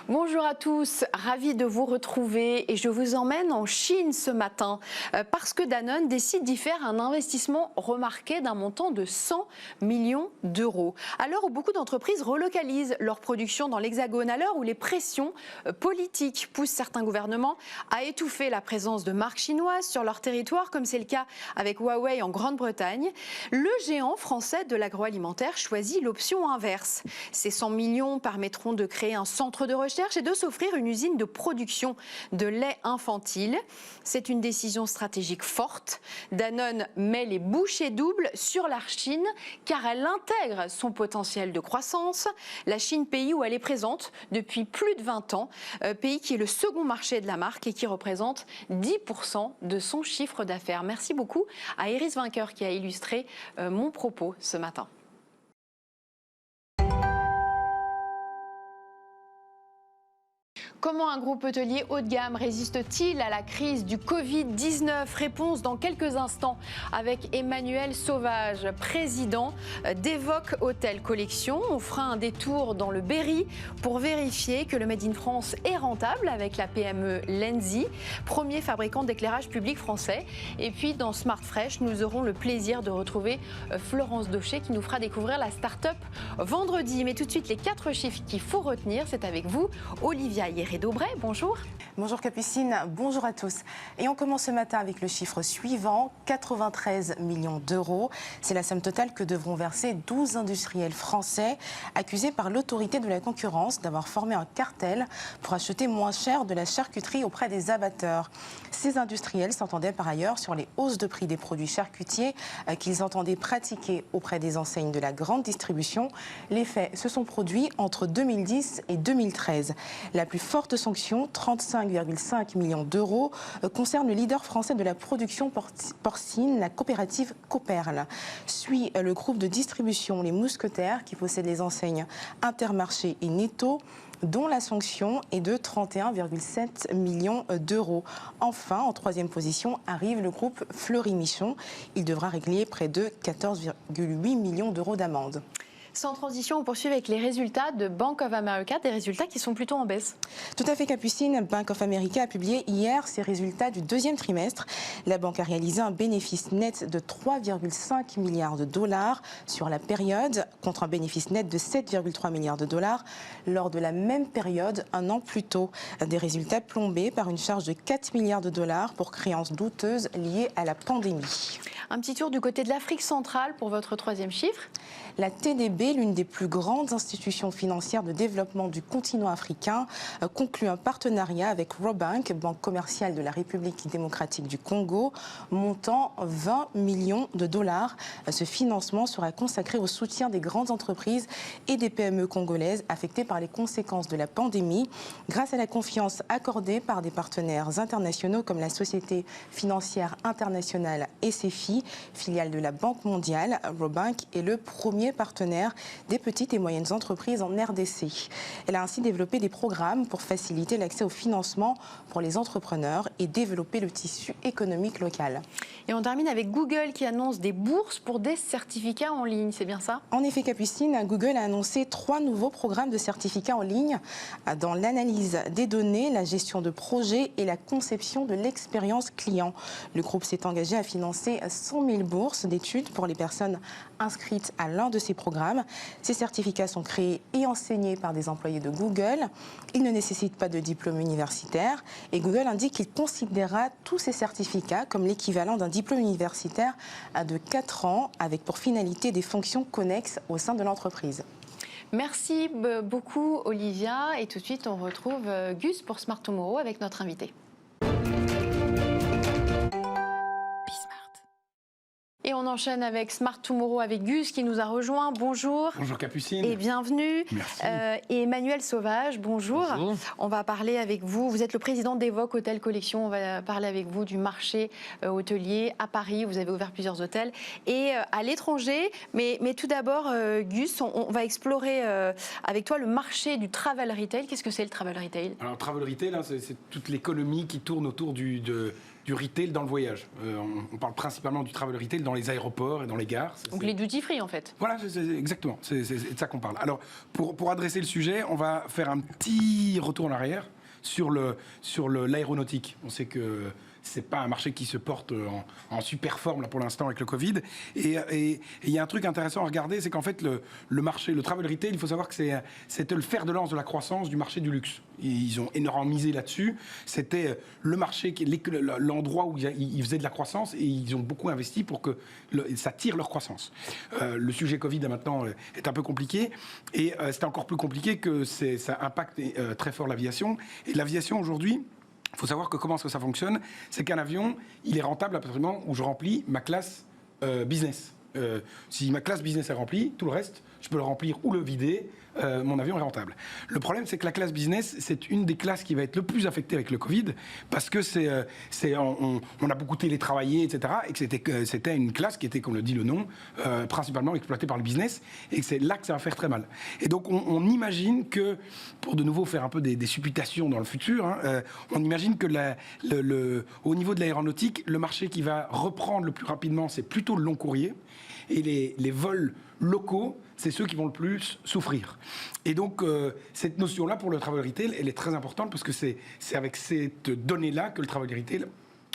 Bonjour à tous, ravi de vous retrouver et je vous emmène en Chine ce matin parce que Danone décide d'y faire un investissement remarqué d'un montant de 100 millions d'euros. À l'heure où beaucoup d'entreprises relocalisent leur production dans l'Hexagone, à l'heure où les pressions politiques poussent certains gouvernements à étouffer la présence de marques chinoises sur leur territoire, comme c'est le cas avec Huawei en Grande-Bretagne, le géant français de l'agroalimentaire choisit l'option inverse. Ces 100 millions permettront de créer un centre de recherche et de s'offrir une usine de production de lait infantile. C'est une décision stratégique forte. Danone met les bouchées doubles sur la Chine car elle intègre son potentiel de croissance. La Chine, pays où elle est présente depuis plus de 20 ans, pays qui est le second marché de la marque et qui représente 10% de son chiffre d'affaires. Merci beaucoup à Iris Vainqueur qui a illustré mon propos ce matin. Comment un groupe hôtelier haut de gamme résiste-t-il à la crise du Covid-19? Réponse dans quelques instants avec Emmanuel Sauvage, président d'Evoque Hôtel Collection. On fera un détour dans le Berry pour vérifier que le Made in France est rentable avec la PME Lenzi, premier fabricant d'éclairage public français. Et puis dans Smart Fresh, nous aurons le plaisir de retrouver Florence Daucher qui nous fera découvrir la start-up vendredi. Mais tout de suite, les 4 chiffres qu'il faut retenir, c'est avec vous, Olivia Hieré-Daubray, bonjour. Bonjour Capucine, bonjour à tous. Et on commence ce matin avec le chiffre suivant, 93 millions d'euros. C'est la somme totale que devront verser 12 industriels français accusés par l'autorité de la concurrence d'avoir formé un cartel pour acheter moins cher de la charcuterie auprès des abatteurs. Ces industriels s'entendaient par ailleurs sur les hausses de prix des produits charcutiers qu'ils entendaient pratiquer auprès des enseignes de la grande distribution. Les faits se sont produits entre 2010 et 2013. La plus forte sanction, 35,5 millions d'euros, concerne le leader français de la production porcine, la coopérative Coperle. Suit le groupe de distribution Les Mousquetaires qui possède les enseignes Intermarché et Netto, dont la sanction est de 31,7 millions d'euros. Enfin, en troisième position, arrive le groupe Fleury-Michon. Il devra régler près de 14,8 millions d'euros d'amende. Sans transition, on poursuit avec les résultats de Bank of America, des résultats qui sont plutôt en baisse. Tout à fait Capucine, Bank of America a publié hier ses résultats du deuxième trimestre. La banque a réalisé un bénéfice net de 3,5 milliards de dollars sur la période, contre un bénéfice net de 7,3 milliards de dollars lors de la même période un an plus tôt. Des résultats plombés par une charge de 4 milliards de dollars pour créances douteuses liées à la pandémie. Un petit tour du côté de l'Afrique centrale pour votre troisième chiffre. La TDB, l'une des plus grandes institutions financières de développement du continent africain, conclut un partenariat avec Robank, banque commerciale de la République démocratique du Congo, montant 20 millions de dollars. Ce financement sera consacré au soutien des grandes entreprises et des PME congolaises affectées par les conséquences de la pandémie, grâce à la confiance accordée par des partenaires internationaux comme la Société financière internationale SFI, filiale de la Banque mondiale. Robank est le premier partenaire des petites et moyennes entreprises en RDC. Elle a ainsi développé des programmes pour faciliter l'accès au financement pour les entrepreneurs et développer le tissu économique local. Et on termine avec Google qui annonce des bourses pour des certificats en ligne, c'est bien ça? En effet Capucine, Google a annoncé 3 nouveaux programmes de certificats en ligne dans l'analyse des données, la gestion de projets et la conception de l'expérience client. Le groupe s'est engagé à financer 100 000 bourses d'études pour les personnes inscrites à l'un de ces programmes. Ces certificats sont créés et enseignés par des employés de Google. Ils ne nécessitent pas de diplôme universitaire et Google indique qu'il considérera tous ces certificats comme l'équivalent d'un diplôme universitaire de 4 ans avec pour finalité des fonctions connexes au sein de l'entreprise. Merci beaucoup Olivia et tout de suite on retrouve Gus pour Smart Tomorrow avec notre invité. Et on enchaîne avec Smart Tomorrow avec Gus qui nous a rejoint. Bonjour. Bonjour Capucine. Et bienvenue. Merci. Et Emmanuel Sauvage, bonjour. Bonjour. On va parler avec vous. Vous êtes le président d'Evoque Hôtel Collection. On va parler avec vous du marché hôtelier à Paris. Vous avez ouvert plusieurs hôtels et à l'étranger. Mais tout d'abord, Gus, on va explorer avec toi le marché du travel retail. Qu'est-ce que c'est le travel retail? Alors, travel retail, hein, c'est toute l'économie qui tourne autour du retail dans le voyage. On parle principalement du travel retail dans les aéroports et dans les gares. Donc les duty free en fait. Voilà, exactement, c'est de ça qu'on parle. Alors, pour adresser le sujet, on va faire un petit retour en arrière sur l'aéronautique. On sait que c'est pas un marché qui se porte en super forme là, pour l'instant avec le Covid. Et il y a un truc intéressant à regarder, c'est qu'en fait, le marché, le travel retail, il faut savoir que c'était le fer de lance de la croissance du marché du luxe. Ils ont énormément misé là-dessus. C'était le marché, l'endroit où ils faisaient de la croissance et ils ont beaucoup investi pour que ça tire leur croissance. Le sujet Covid maintenant est un peu compliqué et c'est encore plus compliqué que ça impacte très fort l'aviation. Et l'aviation aujourd'hui, il faut savoir que comment ça fonctionne, c'est qu'un avion, il est rentable à partir du moment où je remplis ma classe business. Si ma classe business est remplie, tout le reste, je peux le remplir ou le vider, mon avion est rentable. Le problème, c'est que la classe business, c'est une des classes qui va être le plus affectée avec le Covid, parce que on a beaucoup télétravaillé, etc., et que c'était une classe qui était, comme le dit le nom, principalement exploitée par le business, et que c'est là que ça va faire très mal. Et donc, on imagine que, pour de nouveau faire un peu des supputations dans le futur, hein, on imagine que au niveau de l'aéronautique, le marché qui va reprendre le plus rapidement, c'est plutôt le long courrier, et les vols locaux, c'est ceux qui vont le plus souffrir. Et donc, cette notion-là, pour le travel retail, elle est très importante parce que c'est avec cette donnée-là que le travel retail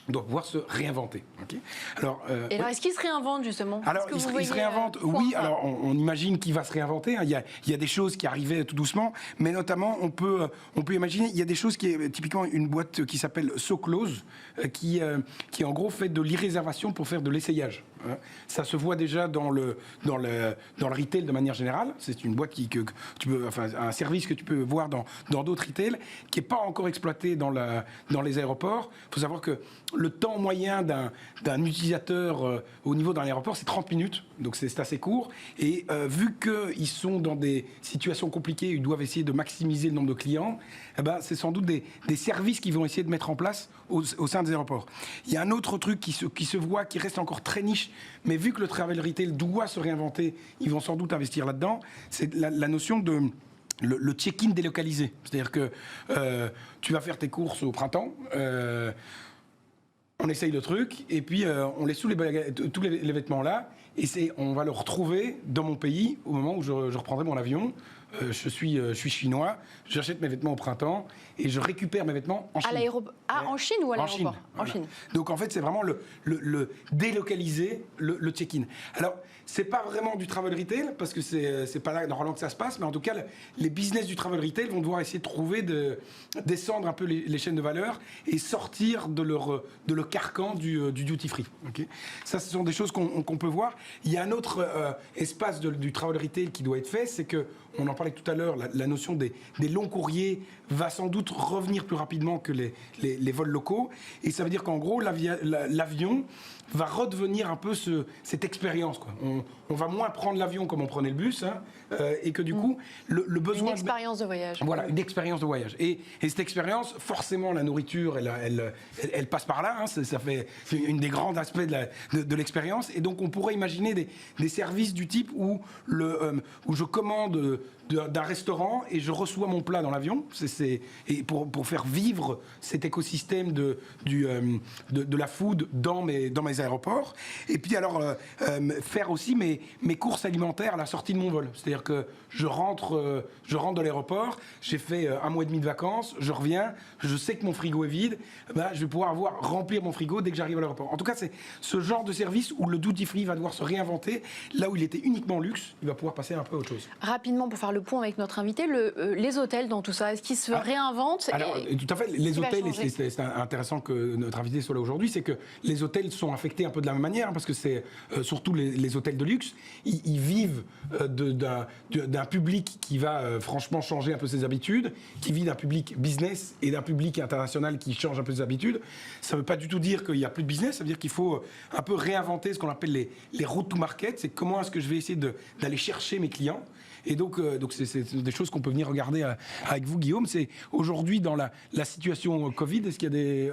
doit pouvoir se réinventer. Okay, alors, est-ce qu'il se réinvente justement? Alors, il se réinvente, oui. Alors, on imagine qu'il va se réinventer. Hein. Il y a des choses qui arrivaient tout doucement, mais notamment, on peut imaginer, il y a des choses qui est typiquement une boîte qui s'appelle SoClose, qui en gros fait de l'e-réservation pour faire de l'essayage. Hein. Ça se voit déjà dans le retail de manière générale. C'est une boîte un service que tu peux voir dans d'autres retails, qui n'est pas encore exploité dans les aéroports. Il faut savoir que le temps moyen d'un utilisateur au niveau d'un aéroport, c'est 30 minutes, donc c'est assez court. Et vu qu'ils sont dans des situations compliquées, ils doivent essayer de maximiser le nombre de clients, eh ben, c'est sans doute des services qu'ils vont essayer de mettre en place au sein des aéroports. Il y a un autre truc qui se voit, qui reste encore très niche, mais vu que le travel retail doit se réinventer, ils vont sans doute investir là-dedans, c'est la notion de le check-in délocalisé. C'est-à-dire que tu vas faire tes courses au printemps, on essaye le truc, et puis on laisse tous les vêtements là, et on va le retrouver dans mon pays au moment où je reprendrai mon avion. Je suis chinois, j'achète mes vêtements au printemps et je récupère mes vêtements en Chine. À l'aéroport. En Chine ou à l'aéroport? En Chine. Donc en fait, c'est vraiment le délocaliser, le check-in. Alors, c'est pas vraiment du travel retail, parce que c'est pas là normalement que ça se passe, mais en tout cas, les business du travel retail vont devoir essayer de descendre un peu les chaînes de valeur et sortir de leur carcan du duty free. Okay, ça, ce sont des choses qu'on peut voir. Il y a un autre espace du travel retail qui doit être fait, c'est que, on en parlait tout à l'heure, la notion des longs courriers va sans doute revenir plus rapidement que les vols locaux. Et ça veut dire qu'en gros, l'avion va redevenir un peu cette expérience, quoi. On va moins prendre l'avion comme on prenait le bus, hein, et que du coup, le besoin... Une expérience de voyage. Voilà, une expérience de voyage. Et cette expérience, forcément, la nourriture, elle passe par là. Hein, ça fait une des grands aspects de l'expérience. Et donc, on pourrait imaginer des services du type où je commande d'un restaurant et je reçois mon plat dans l'avion, et pour faire vivre cet écosystème de la food dans mes aéroports. Et puis alors faire aussi mes courses alimentaires à la sortie de mon vol. C'est-à-dire que je rentre de l'aéroport, j'ai fait 1 mois et demi de vacances, je reviens, je sais que mon frigo est vide, je vais pouvoir remplir mon frigo dès que j'arrive à l'aéroport. En tout cas, c'est ce genre de service où le duty free va devoir se réinventer. Là où il était uniquement luxe, il va pouvoir passer un peu à autre chose. Rapidement, pour faire le point avec notre invité, les hôtels dans tout ça, est-ce qu'ils se réinventent? Alors, tout à fait, les hôtels, et c'est intéressant que notre invité soit là aujourd'hui, c'est que les hôtels sont affectés un peu de la même manière, parce que c'est surtout les hôtels de luxe, ils vivent d'un public qui va franchement changer un peu ses habitudes, qui vit d'un public business et d'un public international qui change un peu ses habitudes. Ça ne veut pas du tout dire qu'il n'y a plus de business, ça veut dire qu'il faut un peu réinventer ce qu'on appelle les routes to market, c'est comment est-ce que je vais essayer d'aller chercher mes clients. Et donc c'est des choses qu'on peut venir regarder avec vous, Guillaume. C'est aujourd'hui dans la situation Covid, est-ce qu'il y a des...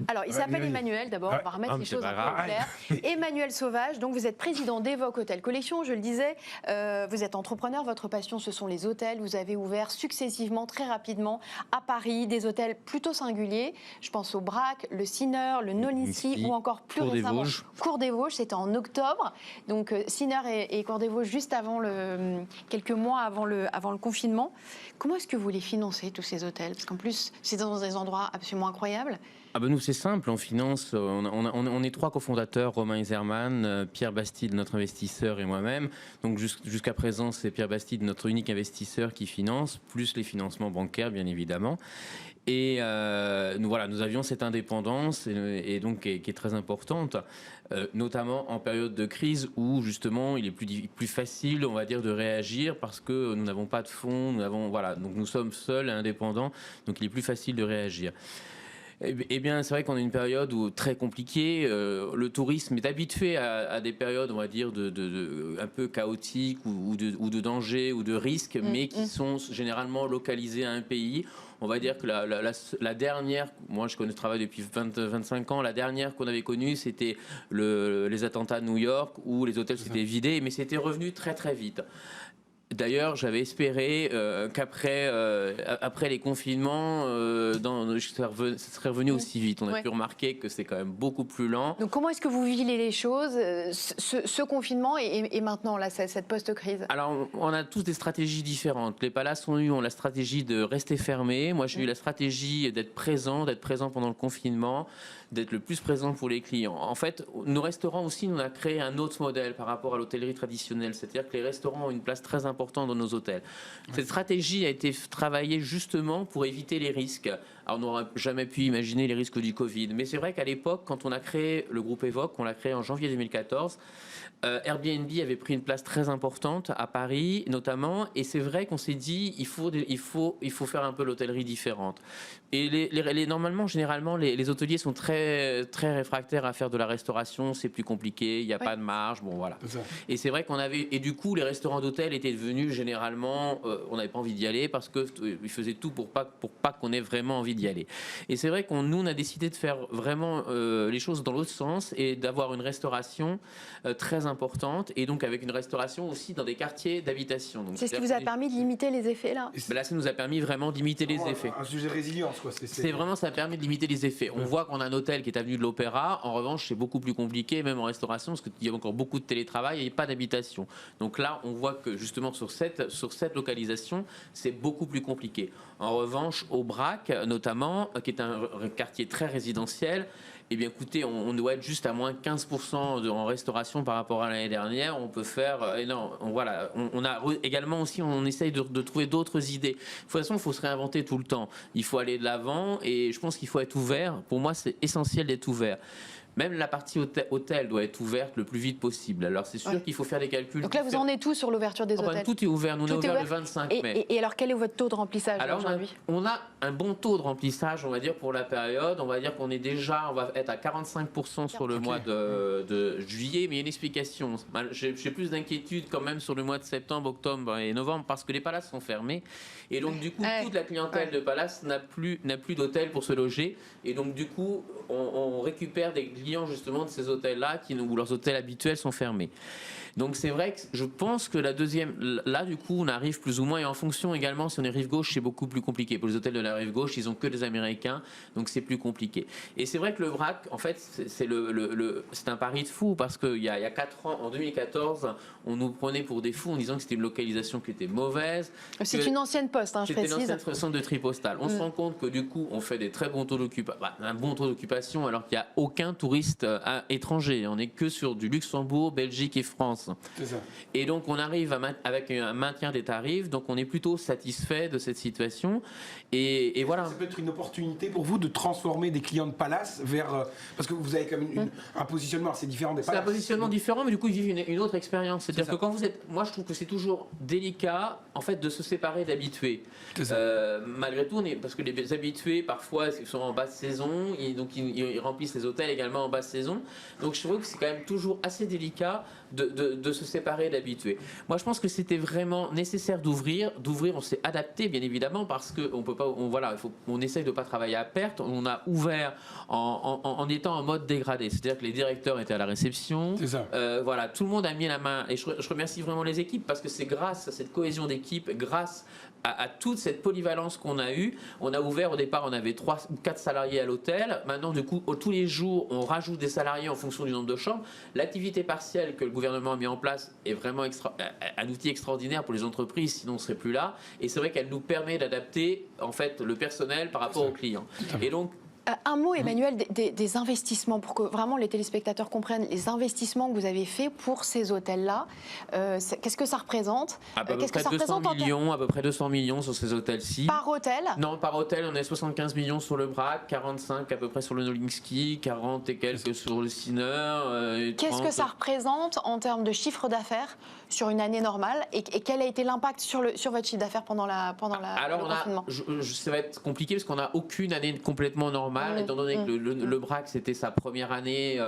Alors, il s'appelle Emmanuel, d'abord, on va remettre les choses choses un peu claires. Emmanuel Sauvage, donc vous êtes président d'Evoque Hôtel Collection, je le disais. Vous êtes entrepreneur, votre passion, ce sont les hôtels. Vous avez ouvert successivement, très rapidement, à Paris, des hôtels plutôt singuliers. Je pense au Brac, le Sinner, le Nolinski ou encore plus récemment Cour des Vosges. C'était en octobre. Donc Sinner et Cour des Vosges juste avant quelques mois avant le confinement. Comment est-ce que vous les financez, tous ces hôtels? Parce qu'en plus, c'est dans des endroits absolument incroyables. Nous, c'est simple, on finance, on est 3 cofondateurs, Romain Iserman, Pierre Bastide, notre investisseur, et moi-même. Donc jusqu'à présent, c'est Pierre Bastide, notre unique investisseur, qui finance, plus les financements bancaires, bien évidemment. Et nous avions cette indépendance et donc qui est très importante, notamment en période de crise où justement il est plus facile, on va dire, de réagir parce que nous n'avons pas de fonds, donc nous sommes seuls et indépendants, donc il est plus facile de réagir. Eh bien, c'est vrai qu'on est une période très compliquée. Le tourisme est habitué à des périodes, on va dire, un peu chaotiques ou de danger ou de risques, mais qui sont généralement localisés à un pays. On va dire que la dernière, moi je travaille depuis 25 ans, la dernière qu'on avait connue, c'était les attentats de New York où les hôtels s'étaient vidés, mais c'était revenu très très vite. D'ailleurs, j'avais espéré qu'après les confinements, ça serait revenu aussi vite. On a pu remarquer que c'est quand même beaucoup plus lent. Donc comment est-ce que vous vivez les choses, ce confinement et maintenant, là, cette post-crise? Alors, on a tous des stratégies différentes. Les palaces ont la stratégie de rester fermés. Moi, j'ai eu la stratégie d'être présent pendant le confinement, d'être le plus présent pour les clients. En fait, nos restaurants aussi, on a créé un autre modèle par rapport à l'hôtellerie traditionnelle. C'est-à-dire que les restaurants ont une place très importante dans nos hôtels. Cette stratégie a été travaillée justement pour éviter les risques. Alors, on n'aurait jamais pu imaginer les risques du Covid. Mais c'est vrai qu'à l'époque, quand on a créé le groupe Evoque, on l'a créé en janvier 2014, Airbnb avait pris une place très importante à Paris, notamment. Et c'est vrai qu'on s'est dit, il faut faire un peu l'hôtellerie différente. Et normalement, généralement, les hôteliers sont très, très réfractaires à faire de la restauration. C'est plus compliqué, il n'y a pas de marge. Bon, voilà. Et c'est vrai et du coup, les restaurants d'hôtel étaient devenus généralement, on n'avait pas envie d'y aller parce qu'ils faisaient tout pour pas qu'on ait vraiment envie d'y aller. Et c'est vrai qu'on a décidé de faire vraiment les choses dans l'autre sens et d'avoir une restauration très importante, et donc avec une restauration aussi dans des quartiers d'habitation. C'est ce qui vous a permis de limiter les effets, là? Là, ça nous a permis vraiment de limiter les effets. Un sujet de résilience, quoi. C'est vraiment, ça a permis de limiter les effets. On voit qu'on a un hôtel qui est avenue de l'Opéra. En revanche, c'est beaucoup plus compliqué, même en restauration, parce qu'il y a encore beaucoup de télétravail et pas d'habitation. Donc là, on voit que justement sur cette localisation, c'est beaucoup plus compliqué. En revanche, au Brac, notamment, qui est un quartier très résidentiel, eh bien, écoutez, on doit être juste à moins 15% en restauration par rapport à l'année dernière. On peut faire... on a également aussi, on essaye de trouver d'autres idées. De toute façon, il faut se réinventer tout le temps. Il faut aller de l'avant et je pense qu'il faut être ouvert. Pour moi, c'est essentiel d'être ouvert. Même la partie hôtel doit être ouverte le plus vite possible. Alors, c'est sûr qu'il faut faire des calculs. Donc là, vous en êtes tout sur l'ouverture des hôtels? Tout est ouvert. Nous, on est ouvert le 25 mai. Et alors, quel est votre taux de remplissage aujourd'hui? On a un bon taux de remplissage, on va dire, pour la période. On va dire qu'on on va être à 45% sur le mois de juillet. Mais il y a une explication. J'ai plus d'inquiétude quand même sur le mois de septembre, octobre et novembre parce que les palaces sont fermés. Et donc, du coup, toute la clientèle de palace n'a plus d'hôtel pour se loger. Et donc, du coup, on récupère des clients justement de ces hôtels-là où leurs hôtels habituels sont fermés. Donc c'est vrai que je pense que la deuxième, là du coup on arrive plus ou moins, et en fonction également si on est rive gauche c'est beaucoup plus compliqué. Pour les hôtels de la rive gauche ils ont que des Américains, donc c'est plus compliqué. Et c'est vrai que le Brac en fait c'est un pari de fou parce qu'il y a 4 ans, en 2014 on nous prenait pour des fous en disant que c'était une localisation qui était mauvaise. C'est une ancienne poste, je précise. C'était une ancienne centre de tri postal. On se rend compte que du coup on fait des très bons taux d'occupation, un bon taux d'occupation alors qu'il n'y a aucun touriste étranger. On n'est que sur du Luxembourg, Belgique et France. C'est ça. Et donc on arrive avec un maintien des tarifs, donc on est plutôt satisfait de cette situation. Et voilà. Ça peut être une opportunité pour vous de transformer des clients de palace vers... parce que vous avez quand même un positionnement assez différent des palaces. C'est un positionnement différent, mais du coup ils vivent une autre expérience. C'est-à-dire que quand vous êtes... Moi je trouve que c'est toujours délicat en fait de se séparer d'habitués. Malgré tout, parce que les habitués parfois ils sont en basse saison, et donc ils remplissent les hôtels également en basse saison. Donc je trouve que c'est quand même toujours assez délicat de se séparer et d'habituer. Moi, je pense que c'était vraiment nécessaire d'ouvrir. On s'est adapté, bien évidemment, parce qu'on peut pas, on essaye de pas travailler à perte. On a ouvert en étant en mode dégradé, c'est-à-dire que les directeurs étaient à la réception. C'est ça. Voilà, tout le monde a mis la main. Et je remercie vraiment les équipes parce que c'est grâce à cette cohésion d'équipe, grâce à toute cette polyvalence qu'on a eue. On a ouvert, au départ, on avait 3 ou 4 salariés à l'hôtel. Maintenant, du coup, tous les jours, on rajoute des salariés en fonction du nombre de chambres. L'activité partielle que le gouvernement a mis en place est vraiment un outil extraordinaire pour les entreprises, sinon on ne serait plus là. Et c'est vrai qu'elle nous permet d'adapter en fait, le personnel par rapport aux clients. Et donc, un mot, Emmanuel, des investissements, pour que vraiment les téléspectateurs comprennent les investissements que vous avez faits pour ces hôtels-là. Qu'est-ce que ça représente? À peu près 200 millions, à peu près 200 millions sur ces hôtels-ci. Par hôtel? Non, par hôtel, on est 75 millions sur le Brac, 45 à peu près sur le Nolinski, 40 et quelques sur le Sinner. Qu'est-ce que ça représente en termes de chiffre d'affaires sur une année normale et quel a été l'impact sur votre chiffre d'affaires pendant le confinement? Ça va être compliqué parce qu'on n'a aucune année complètement normale, étant donné que le Brac c'était sa première année,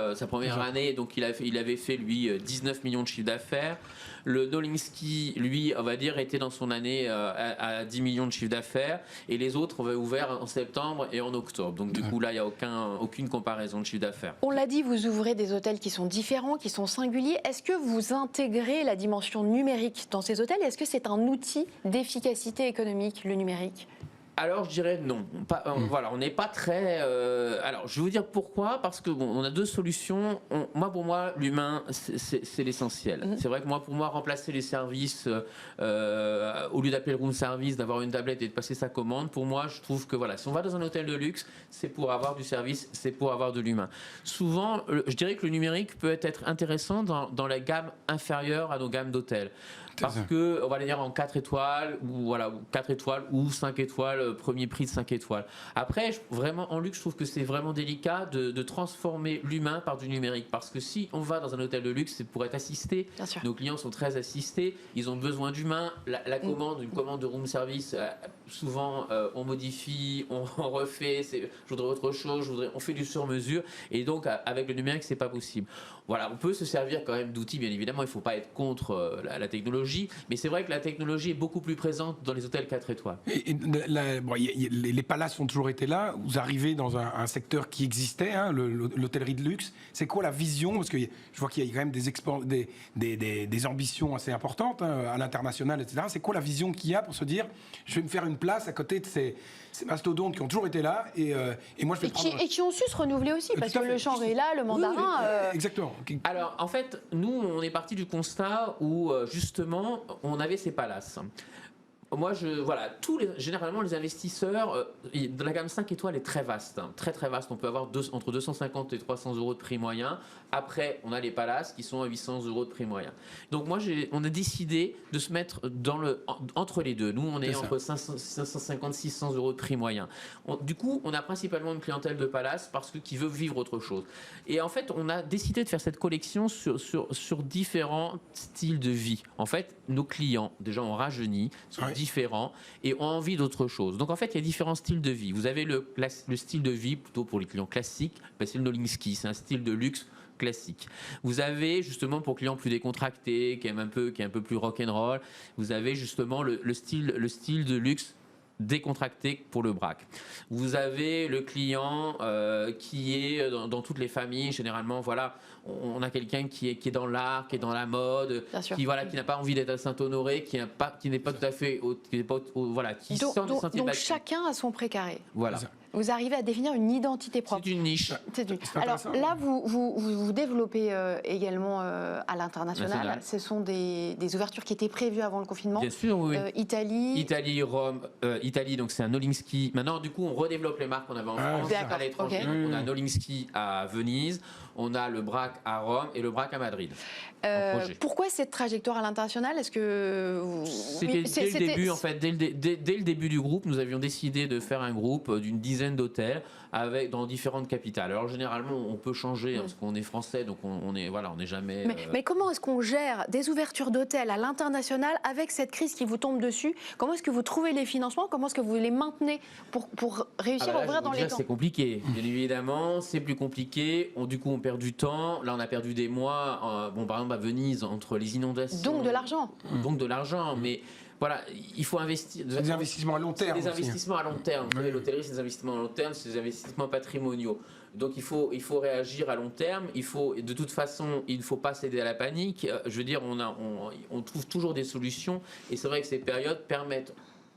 donc il avait fait lui 19 millions de chiffre d'affaires. Le Nolinski, lui, on va dire, était dans son année à 10 millions de chiffre d'affaires et les autres on va ouvert en septembre et en octobre. Donc du coup là il n'y a aucune comparaison de chiffre d'affaires. On l'a dit, vous ouvrez des hôtels qui sont différents, qui sont singuliers. Est-ce que vous intégrez la dimension numérique dans ces hôtels? Est-ce que c'est un outil d'efficacité économique, le numérique? Alors je dirais non. Voilà, on n'est pas très. Alors je vais vous dire pourquoi. Parce que bon, on a deux solutions. Pour moi, l'humain, c'est l'essentiel. C'est vrai que pour moi, remplacer les services au lieu d'appeler le room service, d'avoir une tablette et de passer sa commande, pour moi, je trouve que voilà, si on va dans un hôtel de luxe, c'est pour avoir du service, c'est pour avoir de l'humain. Souvent, je dirais que le numérique peut être intéressant dans la gamme inférieure à nos gammes d'hôtels. Parce que, on va les dire en 4 étoiles, ou 4 étoiles, ou 5 étoiles, premier prix de 5 étoiles. Après, vraiment, en luxe, je trouve que c'est vraiment délicat de transformer l'humain par du numérique. Parce que si on va dans un hôtel de luxe, c'est pour être assisté. Nos clients sont très assistés, ils ont besoin d'humain. La commande, une commande de room service, souvent, on modifie, on refait, je voudrais autre chose, on fait du sur-mesure. Et donc, avec le numérique, c'est pas possible. Voilà, on peut se servir quand même d'outils, bien évidemment, il ne faut pas être contre la technologie, mais c'est vrai que la technologie est beaucoup plus présente dans les hôtels 4 étoiles. Les palaces ont toujours été là, vous arrivez dans un secteur qui existait, l'hôtellerie de luxe. C'est quoi la vision? Parce que je vois qu'il y a quand même des ambitions assez importantes à l'international, etc. C'est quoi la vision qu'il y a pour se dire, je vais me faire une place à côté de ces mastodontes qui ont toujours été là et moi je vais et qui ont su se renouveler aussi, parce que le Shangri-La, le Mandarin... Exactement. Alors, en fait, nous, on est parti du constat où, justement, on avait ces palaces. Moi, généralement, les investisseurs, la gamme 5 étoiles est très vaste, très très vaste. On peut avoir entre 250 et 300 euros de prix moyen. Après, on a les palaces qui sont à 800 euros de prix moyen. Donc moi, on a décidé de se mettre entre les deux. Nous, on est entre 550 et 600 euros de prix moyen. Du coup, on a principalement une clientèle de palace parce qui veut vivre autre chose. Et en fait, on a décidé de faire cette collection sur différents styles de vie. En fait, nos clients, déjà, ont rajeuni, sont différents et ont envie d'autre chose. Donc en fait, il y a différents styles de vie. Vous avez le style de vie plutôt pour les clients classiques, c'est le Nolinski, c'est un style de luxe classique. Vous avez justement pour clients plus décontractés, qui est un peu plus rock'n'roll, vous avez justement le style de luxe décontracté pour le Brac. Vous avez le client qui est dans toutes les familles, généralement, voilà, on a quelqu'un qui est dans l'art, qui est dans la mode, qui n'a pas envie d'être à Saint-Honoré, qui n'est pas tout à fait, qui sent des sentiers donc battus. chacun a son précaré. Voilà. Vous arrivez à définir une identité propre. C'est une niche. Alors là, vous développez également à l'international. Ce sont des ouvertures qui étaient prévues avant le confinement. Bien sûr, oui. Italie, Rome, Italie, donc c'est un Nolinski. Maintenant, du coup, on redéveloppe les marques qu'on avait en France, à l'étranger. Okay. On a Nolinski à Venise. On a le BRAC à Rome et le BRAC à Madrid. en projet. Pourquoi cette trajectoire à l'international? Est-ce que C'était dès le début, en fait, dès le début du groupe, nous avions décidé de faire un groupe d'une dizaine d'hôtels dans différentes capitales. Alors généralement, on peut changer parce qu'on est français, donc on n'est jamais. Mais comment est-ce qu'on gère des ouvertures d'hôtels à l'international avec cette crise qui vous tombe dessus? Comment est-ce que vous trouvez les financements? Comment est-ce que vous les maintenez pour réussir à ouvrir dans les temps? C'est compliqué, bien évidemment, c'est plus compliqué. Du coup, on perd du temps. Là, on a perdu des mois. Par exemple, à Venise, entre les inondations. Donc de l'argent. Donc de l'argent, mais. Voilà, il faut investir. Des investissements à long terme. Des investissements à long terme. Vous savez, l'hôtellerie, c'est des investissements à long terme, c'est des investissements patrimoniaux. Donc il faut réagir à long terme. De toute façon, il ne faut pas céder à la panique. Je veux dire, on trouve toujours des solutions. Et c'est vrai que ces périodes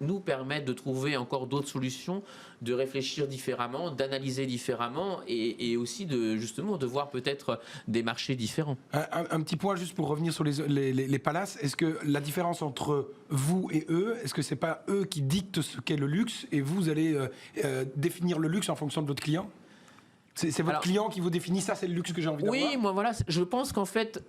nous permettent de trouver encore d'autres solutions, de réfléchir différemment, d'analyser différemment et aussi justement de voir peut-être des marchés différents. Un petit point juste pour revenir sur les palaces. Est-ce que la différence entre vous et eux, est-ce que c'est pas eux qui dictent ce qu'est le luxe et vous allez définir le luxe en fonction de votre client? C'est votre client qui vous définit, ça c'est le luxe que j'ai envie d'avoir? Oui, moi voilà, je pense qu'en fait,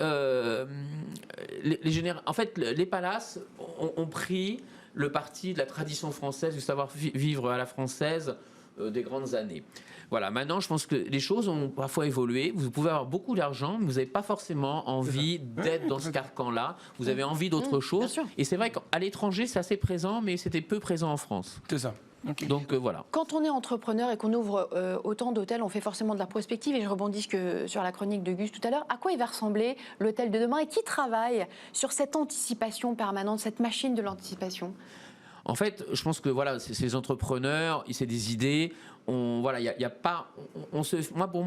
les palaces ont pris le parti de la tradition française, du savoir-vivre à la française des grandes années. Voilà, maintenant je pense que les choses ont parfois évolué. Vous pouvez avoir beaucoup d'argent, mais vous n'avez pas forcément envie d'être dans ce carcan-là. Vous avez envie d'autre chose. Et c'est vrai qu'à l'étranger, c'est assez présent, mais c'était peu présent en France. C'est ça. Okay. Donc voilà. Quand on est entrepreneur et qu'on ouvre autant d'hôtels, on fait forcément de la prospective. Et je rebondis sur la chronique de Gus tout à l'heure. À quoi il va ressembler l'hôtel de demain et qui travaille sur cette anticipation permanente, cette machine de l'anticipation? En fait, je pense que voilà, ces entrepreneurs, c'est des idées. Pour moi,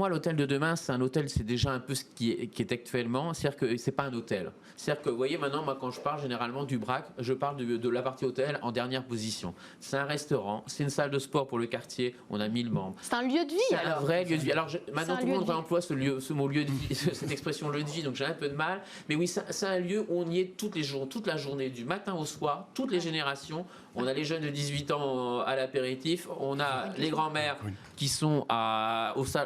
l'hôtel de demain, c'est un hôtel, c'est déjà un peu ce qui est actuellement. C'est-à-dire que c'est pas un hôtel. C'est-à-dire que, vous voyez, maintenant, moi, quand je parle généralement du BRAC, je parle de la partie hôtel en dernière position. C'est un restaurant, c'est une salle de sport pour le quartier. On a 1000 membres. C'est un lieu de vie. C'est un vrai lieu de vie. Alors maintenant, tout le monde emploie ce mot lieu de vie, cette expression lieu de vie. Donc j'ai un peu de mal. Mais oui, c'est un lieu où on y est tous les jours, toute la journée, du matin au soir, toutes les générations. On a les jeunes de 18 ans à l'apéritif, on a les grands-mères qui sont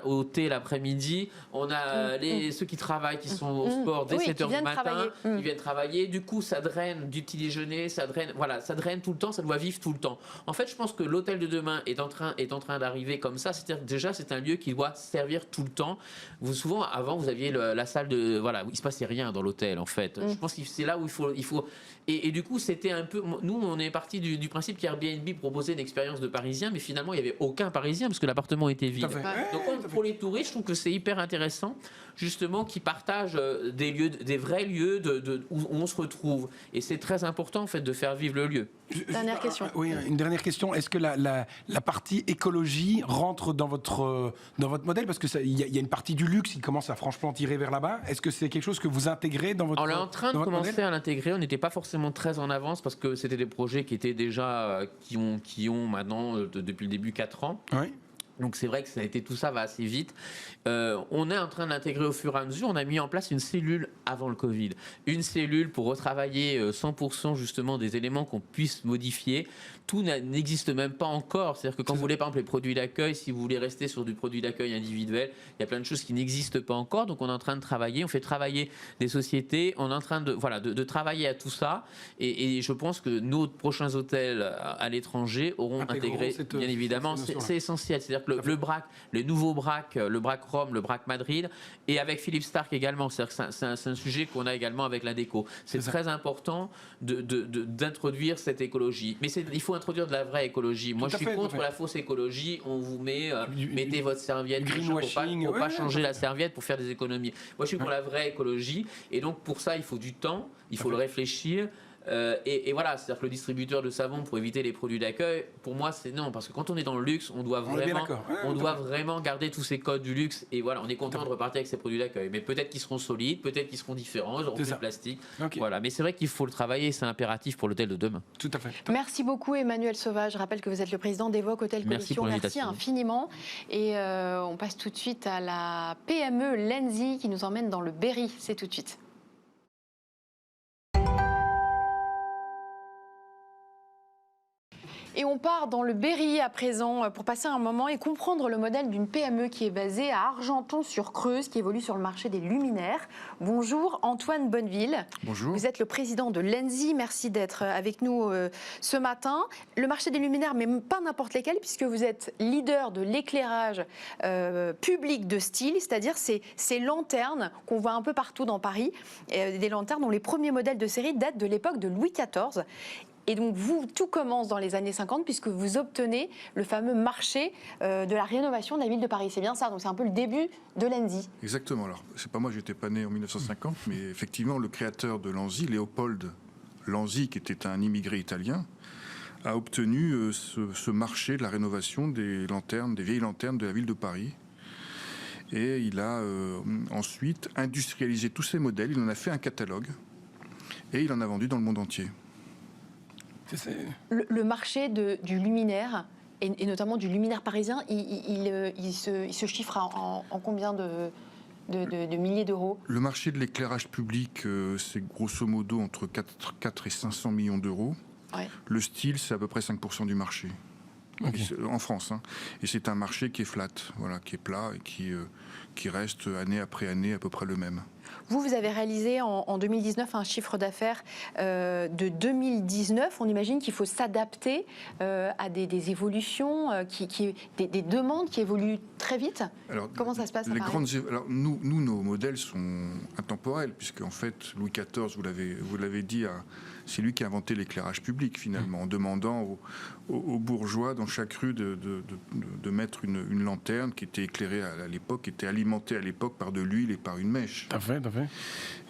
au thé l'après-midi, on a ceux qui travaillent, qui sont au sport dès 7h du matin, qui viennent travailler. Du coup, ça draine du petit déjeuner, ça draine tout le temps, ça doit vivre tout le temps. En fait, je pense que l'hôtel de demain est en train d'arriver comme ça. C'est-à-dire que déjà, c'est un lieu qui doit servir tout le temps. Souvent, avant, vous aviez la salle de... Voilà, où il ne se passait rien dans l'hôtel, en fait. Je pense que c'est là où il faut... Et du coup, c'était un peu... Nous, on est parti du principe qu'Airbnb proposait une expérience de Parisien, mais finalement, il n'y avait aucun Parisien parce que l'appartement était vide. Donc, pour les touristes, je trouve que c'est hyper intéressant, justement, qu'ils partagent des vrais lieux où on se retrouve. Et c'est très important, en fait, de faire vivre le lieu. Dernière question. Oui, une dernière question. Est-ce que la partie écologie rentre dans votre modèle? Parce qu'il y a une partie du luxe qui commence à franchement tirer vers là-bas. Est-ce que c'est quelque chose que vous intégrez dans votre modèle? On est en train de commencer à l'intégrer. On n'était pas forcément très en avance parce que c'était des projets qui étaient déjà, qui ont maintenant, depuis le début, 4 ans. Oui. Donc c'est vrai que tout ça va assez vite. On est en train de l'intégrer au fur et à mesure. On a mis en place une cellule avant le Covid. Une cellule pour retravailler 100% justement des éléments qu'on puisse modifier. Tout n'existe même pas encore. C'est-à-dire que quand vous voulez par exemple les produits d'accueil, si vous voulez rester sur du produit d'accueil individuel, il y a plein de choses qui n'existent pas encore. Donc on est en train de travailler. On fait travailler des sociétés. On est en train de travailler à tout ça. Et je pense que nos prochains hôtels à l'étranger auront intégré, bien évidemment. C'est essentiel. C'est-à-dire que le BRAC, le nouveau BRAC, le BRAC Rome, le BRAC Madrid, et avec Philippe Starck également. C'est-à-dire que c'est un sujet qu'on a également avec l'Adéco. C'est très important d'introduire cette écologie. Mais il faut introduire de la vraie écologie. Moi, je suis contre la fausse écologie. On vous mettez votre serviette pour pas changer la serviette pour faire des économies. Moi, je suis pour la vraie écologie. Et donc, pour ça, il faut du temps, il faut le réfléchir. Et voilà, c'est-à-dire que le distributeur de savon pour éviter les produits d'accueil, pour moi c'est non, parce que quand on est dans le luxe, on doit vraiment garder tous ces codes du luxe, et voilà, on est content de repartir avec ces produits d'accueil, mais peut-être qu'ils seront solides, peut-être qu'ils seront différents, ils auront plus de plastique, voilà, mais c'est vrai qu'il faut le travailler, c'est impératif pour l'hôtel de demain. Tout à fait. Merci beaucoup Emmanuel Sauvage, je rappelle que vous êtes le président d'Evoque Hôtel Collection, merci infiniment, et on passe tout de suite à la PME Lenzi qui nous emmène dans le Berry, c'est tout de suite. Et on part dans le Berry à présent pour passer un moment et comprendre le modèle d'une PME qui est basée à Argenton-sur-Creuse, qui évolue sur le marché des luminaires. Bonjour Antoine Bonneville. Bonjour. Vous êtes le président de Lenzi. Merci d'être avec nous ce matin. Le marché des luminaires, mais pas n'importe lesquels, puisque vous êtes leader de l'éclairage public de style, c'est-à-dire ces lanternes qu'on voit un peu partout dans Paris, des lanternes dont les premiers modèles de série datent de l'époque de Louis XIV. Et donc, tout commence dans les années 50 puisque vous obtenez le fameux marché de la rénovation de la ville de Paris. C'est bien ça, donc c'est un peu le début de Lenzi. Exactement. Alors, c'est pas moi, j'étais pas né en 1950, mais effectivement, le créateur de Lenzi, Léopold Lenzi, qui était un immigré italien, a obtenu ce marché de la rénovation des lanternes, des vieilles lanternes de la ville de Paris. Et il a ensuite industrialisé tous ces modèles, il en a fait un catalogue et il en a vendu dans le monde entier. Le marché du luminaire, et notamment du luminaire parisien, il se chiffre en combien de milliers d'euros? Le marché de l'éclairage public, c'est grosso modo entre 4 et 500 millions d'euros. Ouais. Le style, c'est à peu près 5% du marché. Okay. En France. Hein. Et c'est un marché qui est flat, voilà, qui est plat et qui reste année après année à peu près le même. Vous avez réalisé en 2019 un chiffre d'affaires de 2019. On imagine qu'il faut s'adapter à des évolutions, des demandes qui évoluent très vite. Alors, comment ça se passe alors, nous, nos modèles sont intemporels, puisque en fait, Louis XIV, vous l'avez dit, c'est lui qui a inventé l'éclairage public, finalement, en demandant aux bourgeois dans chaque rue de mettre une lanterne qui était éclairée à l'époque, qui était alimentée à l'époque par de l'huile et par une mèche. Tout à fait.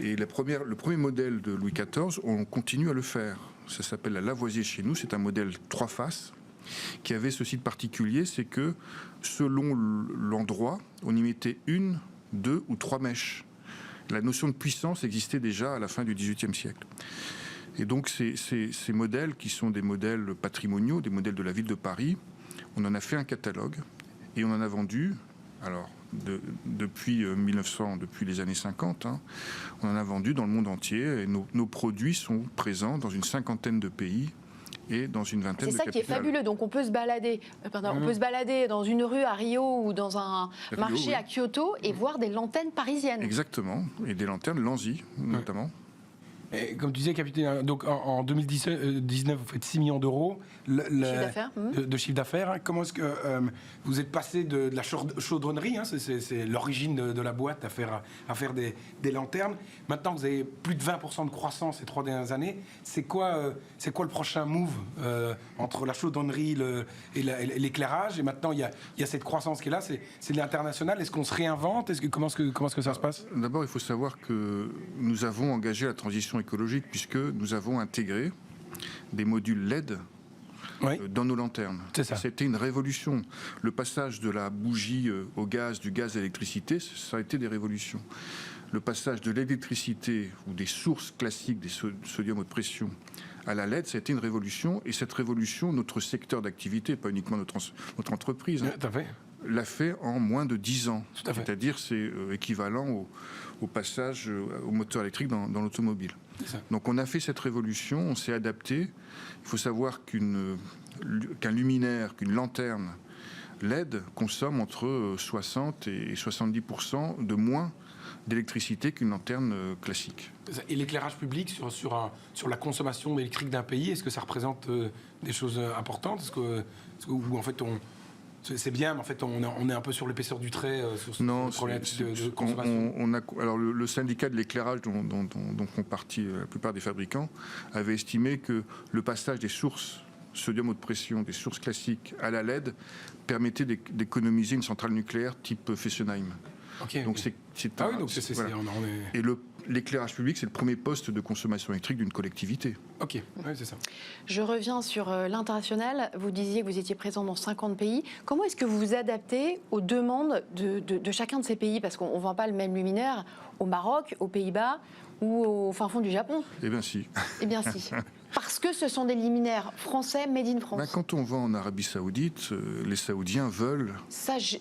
Et le premier modèle de Louis XIV, on continue à le faire. Ça s'appelle la Lavoisier chez nous. C'est un modèle 3 faces qui avait ceci de particulier, c'est que selon l'endroit, on y mettait 1, 2 ou 3 mèches. La notion de puissance existait déjà à la fin du XVIIIe siècle. Et donc ces modèles, qui sont des modèles patrimoniaux, des modèles de la ville de Paris, on en a fait un catalogue et on en a vendu, alors depuis 1900, depuis les années 50, hein, on en a vendu dans le monde entier et nos produits sont présents dans une 50aine de pays et dans une vingtaine de capitales. C'est ça qui est fabuleux. Donc on peut se balader, on peut se balader dans une rue à Rio ou dans un marché à Kyoto et voir des lanternes parisiennes. Exactement, et des lanternes Lenzi notamment. Et comme tu disais, capitaine, donc en 2019, vous faites 6 millions d'euros de chiffre d'affaires. Comment est-ce que vous êtes passé de la chaudronnerie, hein, c'est l'origine de la boîte, à faire des lanternes. Maintenant, vous avez plus de 20% de croissance ces 3 dernières années. C'est quoi le prochain move entre la chaudronnerie et l'éclairage? Et maintenant, il y a cette croissance qui est là. C'est l'international. Est-ce qu'on se réinvente? Comment est-ce que ça se passe? D'abord, il faut savoir que nous avons engagé la transition écologique puisque nous avons intégré des modules LED dans nos lanternes. C'était une révolution. Le passage de la bougie au gaz, du gaz à l'électricité, ça a été des révolutions. Le passage de l'électricité ou des sources classiques, des sodium haute pression, à la LED, ça a été une révolution. Et cette révolution, notre secteur d'activité, pas uniquement notre entreprise, l'a fait en moins de 10 ans. C'est-à-dire c'est équivalent au passage au moteur électrique dans l'automobile. Donc on a fait cette révolution, on s'est adapté. Il faut savoir qu'un luminaire, qu'une lanterne LED consomme entre 60 et 70% de moins d'électricité qu'une lanterne classique. Et l'éclairage public sur la consommation électrique d'un pays, est-ce que ça représente des choses importantes? Ou en fait c'est bien, mais en fait, on est un peu sur l'épaisseur du trait sur ce problématique de consommation. Alors, le syndicat de l'éclairage, dont font partie la plupart des fabricants, avait estimé que le passage des sources sodium haute pression, des sources classiques à la LED, permettait d'économiser une centrale nucléaire type Fessenheim. Donc Et l'éclairage public, c'est le premier poste de consommation électrique d'une collectivité. C'est ça. Je reviens sur l'international. Vous disiez que vous étiez présent dans 50 pays. Comment est-ce que vous vous adaptez aux demandes de chacun de ces pays? Parce qu'on ne vend pas le même luminaire au Maroc, aux Pays-Bas ou au fin fond du Japon. Eh bien si. Eh bien si. Parce que ce sont des liminaires français made in France. Quand on vend en Arabie Saoudite, les Saoudiens veulent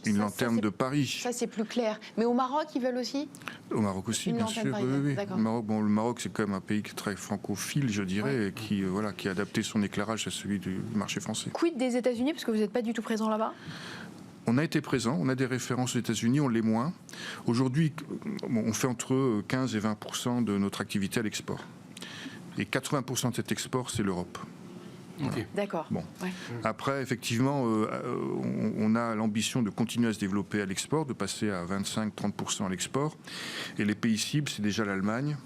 une lanterne de Paris. Ça, c'est plus clair. Mais au Maroc, ils veulent aussi? Au Maroc aussi, bien sûr. Oui. Le Maroc, c'est quand même un pays qui est très francophile, je dirais, et qui a adapté son éclairage à celui du marché français. Quid des États-Unis, parce que vous n'êtes pas du tout présent là-bas? On a été présent, on a des références aux États-Unis, on l'est moins. Aujourd'hui, on fait entre 15 et 20% de notre activité à l'export. Et 80% de cet export, c'est l'Europe. Voilà. D'accord. Bon. Ouais. Après, effectivement, on a l'ambition de continuer à se développer à l'export, de passer à 25-30% à l'export. Et les pays cibles, c'est déjà l'Allemagne,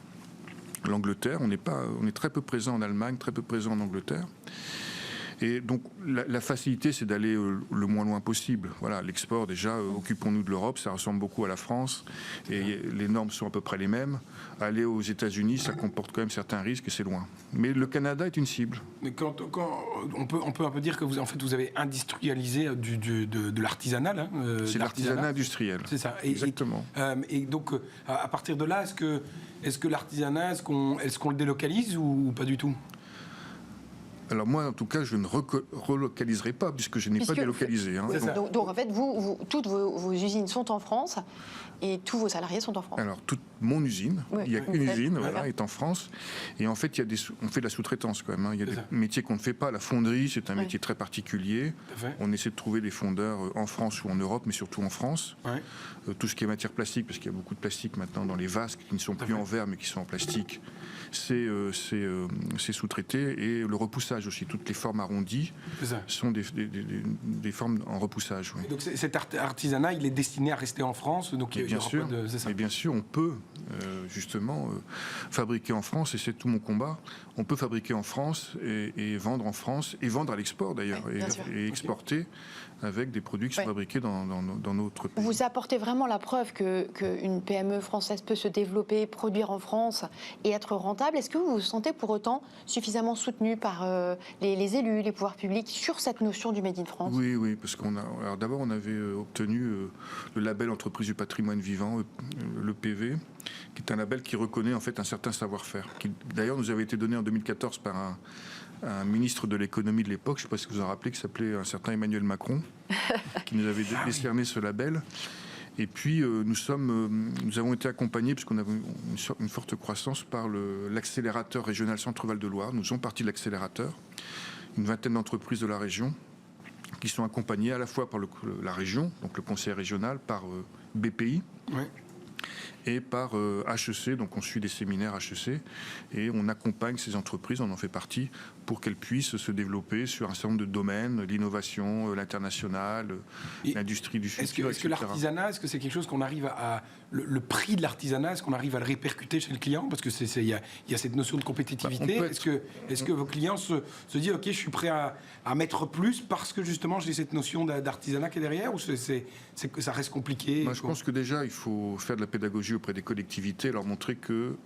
l'Angleterre. On est très peu présent en Allemagne, très peu présent en Angleterre. Et donc la facilité, c'est d'aller le moins loin possible. Voilà, l'export, déjà, occupons-nous de l'Europe, ça ressemble beaucoup à la France, et les normes sont à peu près les mêmes. Aller aux États-Unis, ça comporte quand même certains risques, et c'est loin. Mais le Canada est une cible. Mais quand on peut un peu dire que vous avez industrialisé de l'artisanal. C'est l'artisanat industriel. C'est ça. Exactement. Et donc, à partir de là, est-ce que l'artisanat, est-ce qu'on le délocalise ou pas du tout? Alors moi, en tout cas, je ne relocaliserai pas, puisque je n'ai pas délocalisé. Hein. Donc en fait, toutes vos usines sont en France et tous vos salariés sont en France. Alors, toute mon usine, il n'y a qu'une usine, est en France. Et en fait, on fait de la sous-traitance quand même. Hein. Il y a des métiers qu'on ne fait pas. La fonderie, c'est un métier très particulier. On essaie de trouver des fondeurs en France ou en Europe, mais surtout en France. Tout ce qui est matière plastique, parce qu'il y a beaucoup de plastique maintenant dans les vases qui ne sont plus en verre, mais qui sont en plastique, c'est sous-traité. Et le repoussage aussi, toutes les formes arrondies sont des formes en repoussage. Oui. Donc cet artisanat, il est destiné à rester en France, donc bien sûr. Mais bien sûr, on peut justement fabriquer en France, et c'est tout mon combat. On peut fabriquer en France et vendre en France, et vendre à l'export d'ailleurs, et exporter avec des produits qui sont fabriqués dans notre pays. Vous apportez vraiment la preuve qu'une PME française peut se développer, produire en France et être rentable. Est-ce que vous vous sentez pour autant suffisamment soutenu par les élus, les pouvoirs publics sur cette notion du Made in France? Oui, parce d'abord on avait obtenu le label Entreprise du patrimoine vivant, le PV, qui est un label qui reconnaît en fait un certain savoir-faire, qui d'ailleurs nous avait été donné en 2014 par un ministre de l'économie de l'époque, je ne sais pas si vous en rappelez, qui s'appelait un certain Emmanuel Macron, qui nous avait décerné ce label. Et puis nous avons été accompagnés, puisqu'on avait une forte croissance, par l'accélérateur régional Centre-Val de Loire. Nous sommes partis de l'accélérateur, une vingtaine d'entreprises de la région, qui sont accompagnées à la fois par la région, donc le conseil régional, par BPI. Et par HEC, donc on suit des séminaires HEC, et on accompagne ces entreprises, on en fait partie, pour qu'elles puissent se développer sur un certain nombre de domaines, l'innovation, l'international, l'industrie du futur, Est-ce que l'artisanat, est-ce que c'est quelque chose qu'on arrive à... Le prix de l'artisanat, est-ce qu'on arrive à le répercuter chez le client? Parce que il y a cette notion de compétitivité. Est-ce que vos clients se disent, OK, je suis prêt à mettre plus parce que justement j'ai cette notion d'artisanat qui est derrière, ou que ça reste compliqué? Moi, je pense que déjà, il faut faire de la pédagogie auprès des collectivités, leur montrer que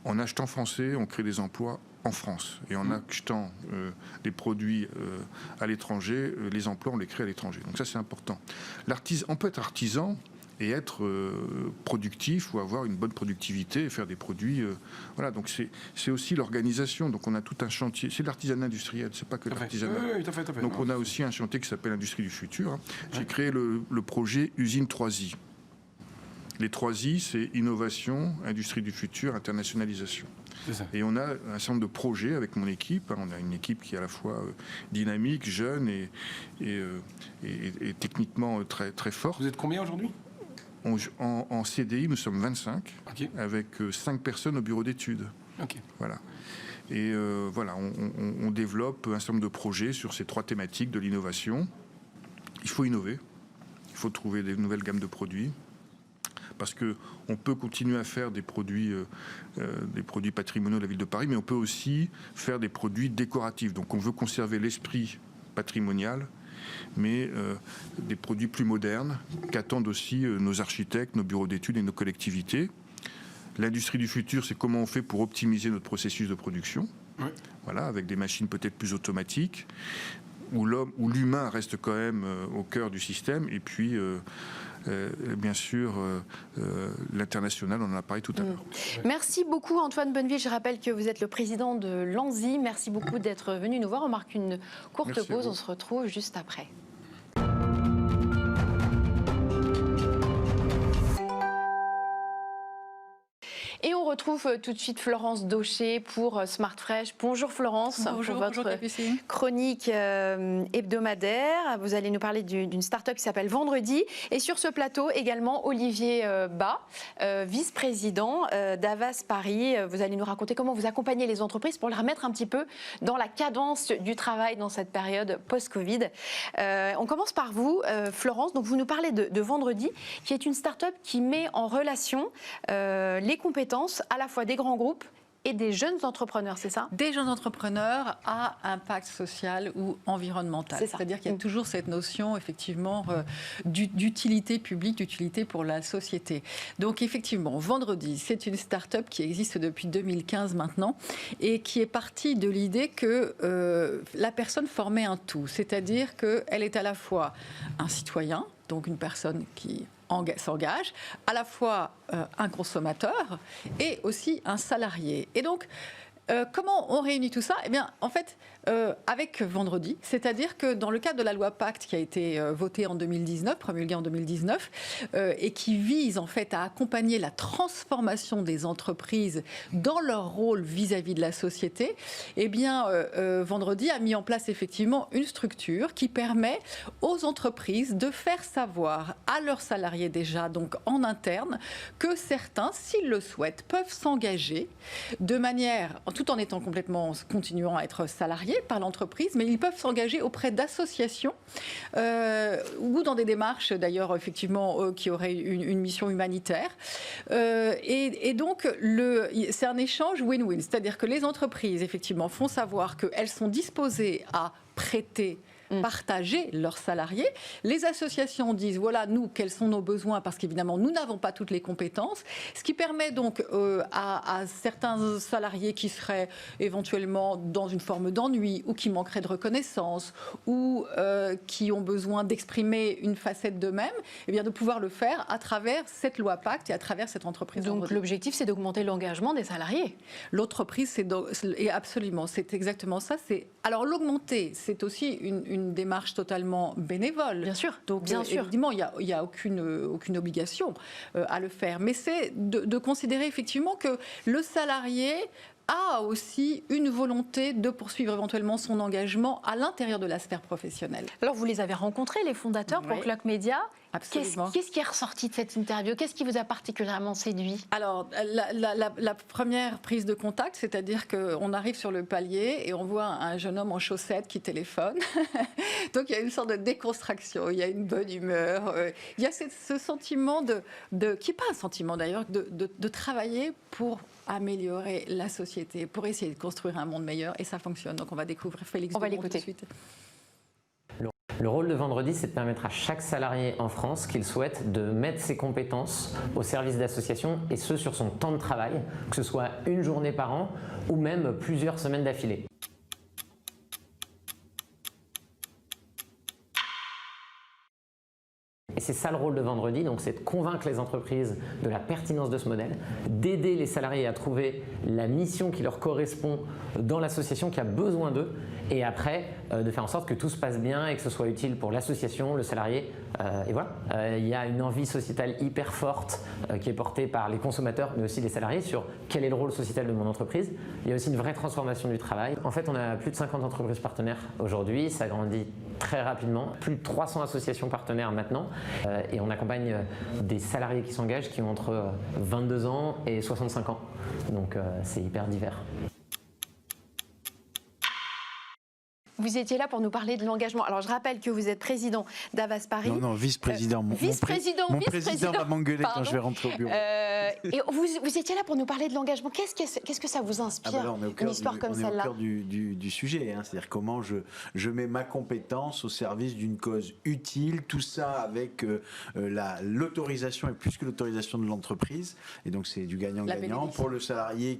en achetant français, on crée des emplois en France. Et en achetant des produits à l'étranger, les emplois, on les crée à l'étranger. Donc ça, c'est important. On peut être artisan et être productif ou avoir une bonne productivité et faire des produits. Voilà, donc c'est aussi l'organisation. Donc on a tout un chantier. C'est l'artisanat industriel, c'est pas que l'artisanat. Oui, tout à fait. Donc on a aussi un chantier qui s'appelle l'industrie du futur. J'ai créé le projet Usine 3I. Les 3I, c'est innovation, industrie du futur, internationalisation. Et on a un certain nombre de projets avec mon équipe. On a une équipe qui est à la fois dynamique, jeune et techniquement très, très forte. Vous êtes combien aujourd'hui ? En CDI, nous sommes 25, avec 5 personnes au bureau d'études. Voilà. Et voilà, on développe un certain nombre de projets sur ces 3 thématiques de l'innovation. Il faut innover, il faut trouver des nouvelles gammes de produits, parce qu'on peut continuer à faire des produits patrimoniaux de la ville de Paris, mais on peut aussi faire des produits décoratifs. Donc on veut conserver l'esprit patrimonial, mais des produits plus modernes qu'attendent aussi nos architectes, nos bureaux d'études et nos collectivités. L'industrie du futur, c'est comment on fait pour optimiser notre processus de production, voilà, avec des machines peut-être plus automatiques. où l'humain reste quand même au cœur du système, et puis bien sûr l'international, on en a parlé tout à l'heure. Merci beaucoup Antoine Bonneville, je rappelle que vous êtes le président de l'ANSI, merci beaucoup d'être venu nous voir, on marque une courte pause, on se retrouve juste après. Et on retrouve tout de suite Florence Daucher pour Smart Fresh. Bonjour Florence, bonjour, pour votre chronique hebdomadaire. Vous allez nous parler d'une start-up qui s'appelle Vendredi. Et sur ce plateau également Olivier Bas, vice-président d'Avas Paris. Vous allez nous raconter comment vous accompagnez les entreprises pour les remettre un petit peu dans la cadence du travail dans cette période post-Covid. On commence par vous, Florence. Donc vous nous parlez de Vendredi, qui est une start-up qui met en relation les compétences à la fois des grands groupes et des jeunes entrepreneurs, c'est ça? Des jeunes entrepreneurs à impact social ou environnemental. C'est-à-dire qu'il y a toujours cette notion, effectivement, d'utilité publique, d'utilité pour la société. Donc, effectivement, Vendredi, c'est une start-up qui existe depuis 2015 maintenant et qui est partie de l'idée que la personne formait un tout. C'est-à-dire qu'elle est à la fois un citoyen, donc une personne qui s'engage, à la fois un consommateur et aussi un salarié. Et donc, comment on réunit tout ça? Eh bien, en fait, avec Vendredi, c'est-à-dire que dans le cadre de la loi Pacte qui a été votée en 2019, promulguée en 2019, et qui vise en fait à accompagner la transformation des entreprises dans leur rôle vis-à-vis de la société, eh bien, Vendredi a mis en place effectivement une structure qui permet aux entreprises de faire savoir à leurs salariés déjà, donc en interne, que certains, s'ils le souhaitent, peuvent s'engager de manière, tout en étant continuant à être salariés par l'entreprise, mais ils peuvent s'engager auprès d'associations ou dans des démarches d'ailleurs effectivement qui auraient une mission humanitaire. Et donc c'est un échange win-win, c'est-à-dire que les entreprises effectivement font savoir qu'elles sont disposées à prêter, partager leurs salariés. Les associations disent, voilà, nous, quels sont nos besoins, parce qu'évidemment, nous n'avons pas toutes les compétences, ce qui permet donc à certains salariés qui seraient éventuellement dans une forme d'ennui ou qui manqueraient de reconnaissance ou qui ont besoin d'exprimer une facette d'eux-mêmes, eh bien, de pouvoir le faire à travers cette loi Pacte et à travers cette entreprise. Donc l'objectif, c'est d'augmenter l'engagement des salariés. L'entreprise, et absolument, c'est exactement ça. Alors l'augmenter, c'est aussi une démarche totalement bénévole. Bien sûr. Donc, bien sûr. Évidemment, il n'y a aucune obligation à le faire. Mais c'est de considérer effectivement que le salarié a aussi une volonté de poursuivre éventuellement son engagement à l'intérieur de la sphère professionnelle. Alors, vous les avez rencontrés, les fondateurs, pour Clock Media. Absolument. Qu'est-ce qui est ressorti de cette interview? Qu'est-ce qui vous a particulièrement séduit? Alors, la première prise de contact, c'est-à-dire qu'on arrive sur le palier et on voit un jeune homme en chaussettes qui téléphone. Donc, il y a une sorte de déconstruction, il y a une bonne humeur. Il y a ce sentiment qui n'est pas un sentiment d'ailleurs, de travailler pour améliorer la société, pour essayer de construire un monde meilleur, et ça fonctionne. Donc on va découvrir Félix Dumont tout de suite. Le rôle de Vendredi, c'est de permettre à chaque salarié en France qu'il souhaite de mettre ses compétences au service d'associations, et ce sur son temps de travail, que ce soit une journée par an ou même plusieurs semaines d'affilée. Et c'est ça le rôle de Vendredi, donc c'est de convaincre les entreprises de la pertinence de ce modèle, d'aider les salariés à trouver la mission qui leur correspond dans l'association qui a besoin d'eux, et après de faire en sorte que tout se passe bien et que ce soit utile pour l'association, le salarié. Et voilà, il y a une envie sociétale hyper forte qui est portée par les consommateurs, mais aussi les salariés, sur quel est le rôle sociétal de mon entreprise. Il y a aussi une vraie transformation du travail. En fait, on a plus de 50 entreprises partenaires aujourd'hui, ça grandit très rapidement, plus de 300 associations partenaires maintenant, et on accompagne des salariés qui s'engagent qui ont entre 22 ans et 65 ans. Donc c'est hyper divers. Vous étiez là pour nous parler de l'engagement. Alors, je rappelle que vous êtes président d'Avas Paris. Non, vice-président. Mon président va m'engueuler quand je vais rentrer au bureau. Et vous étiez là pour nous parler de l'engagement. Qu'est-ce que ça vous inspire, une histoire comme celle-là? On est au cœur du sujet. Hein. C'est-à-dire comment je mets ma compétence au service d'une cause utile. Tout ça avec l'autorisation, et plus que l'autorisation de l'entreprise. Et donc, c'est du gagnant-gagnant. Pour le salarié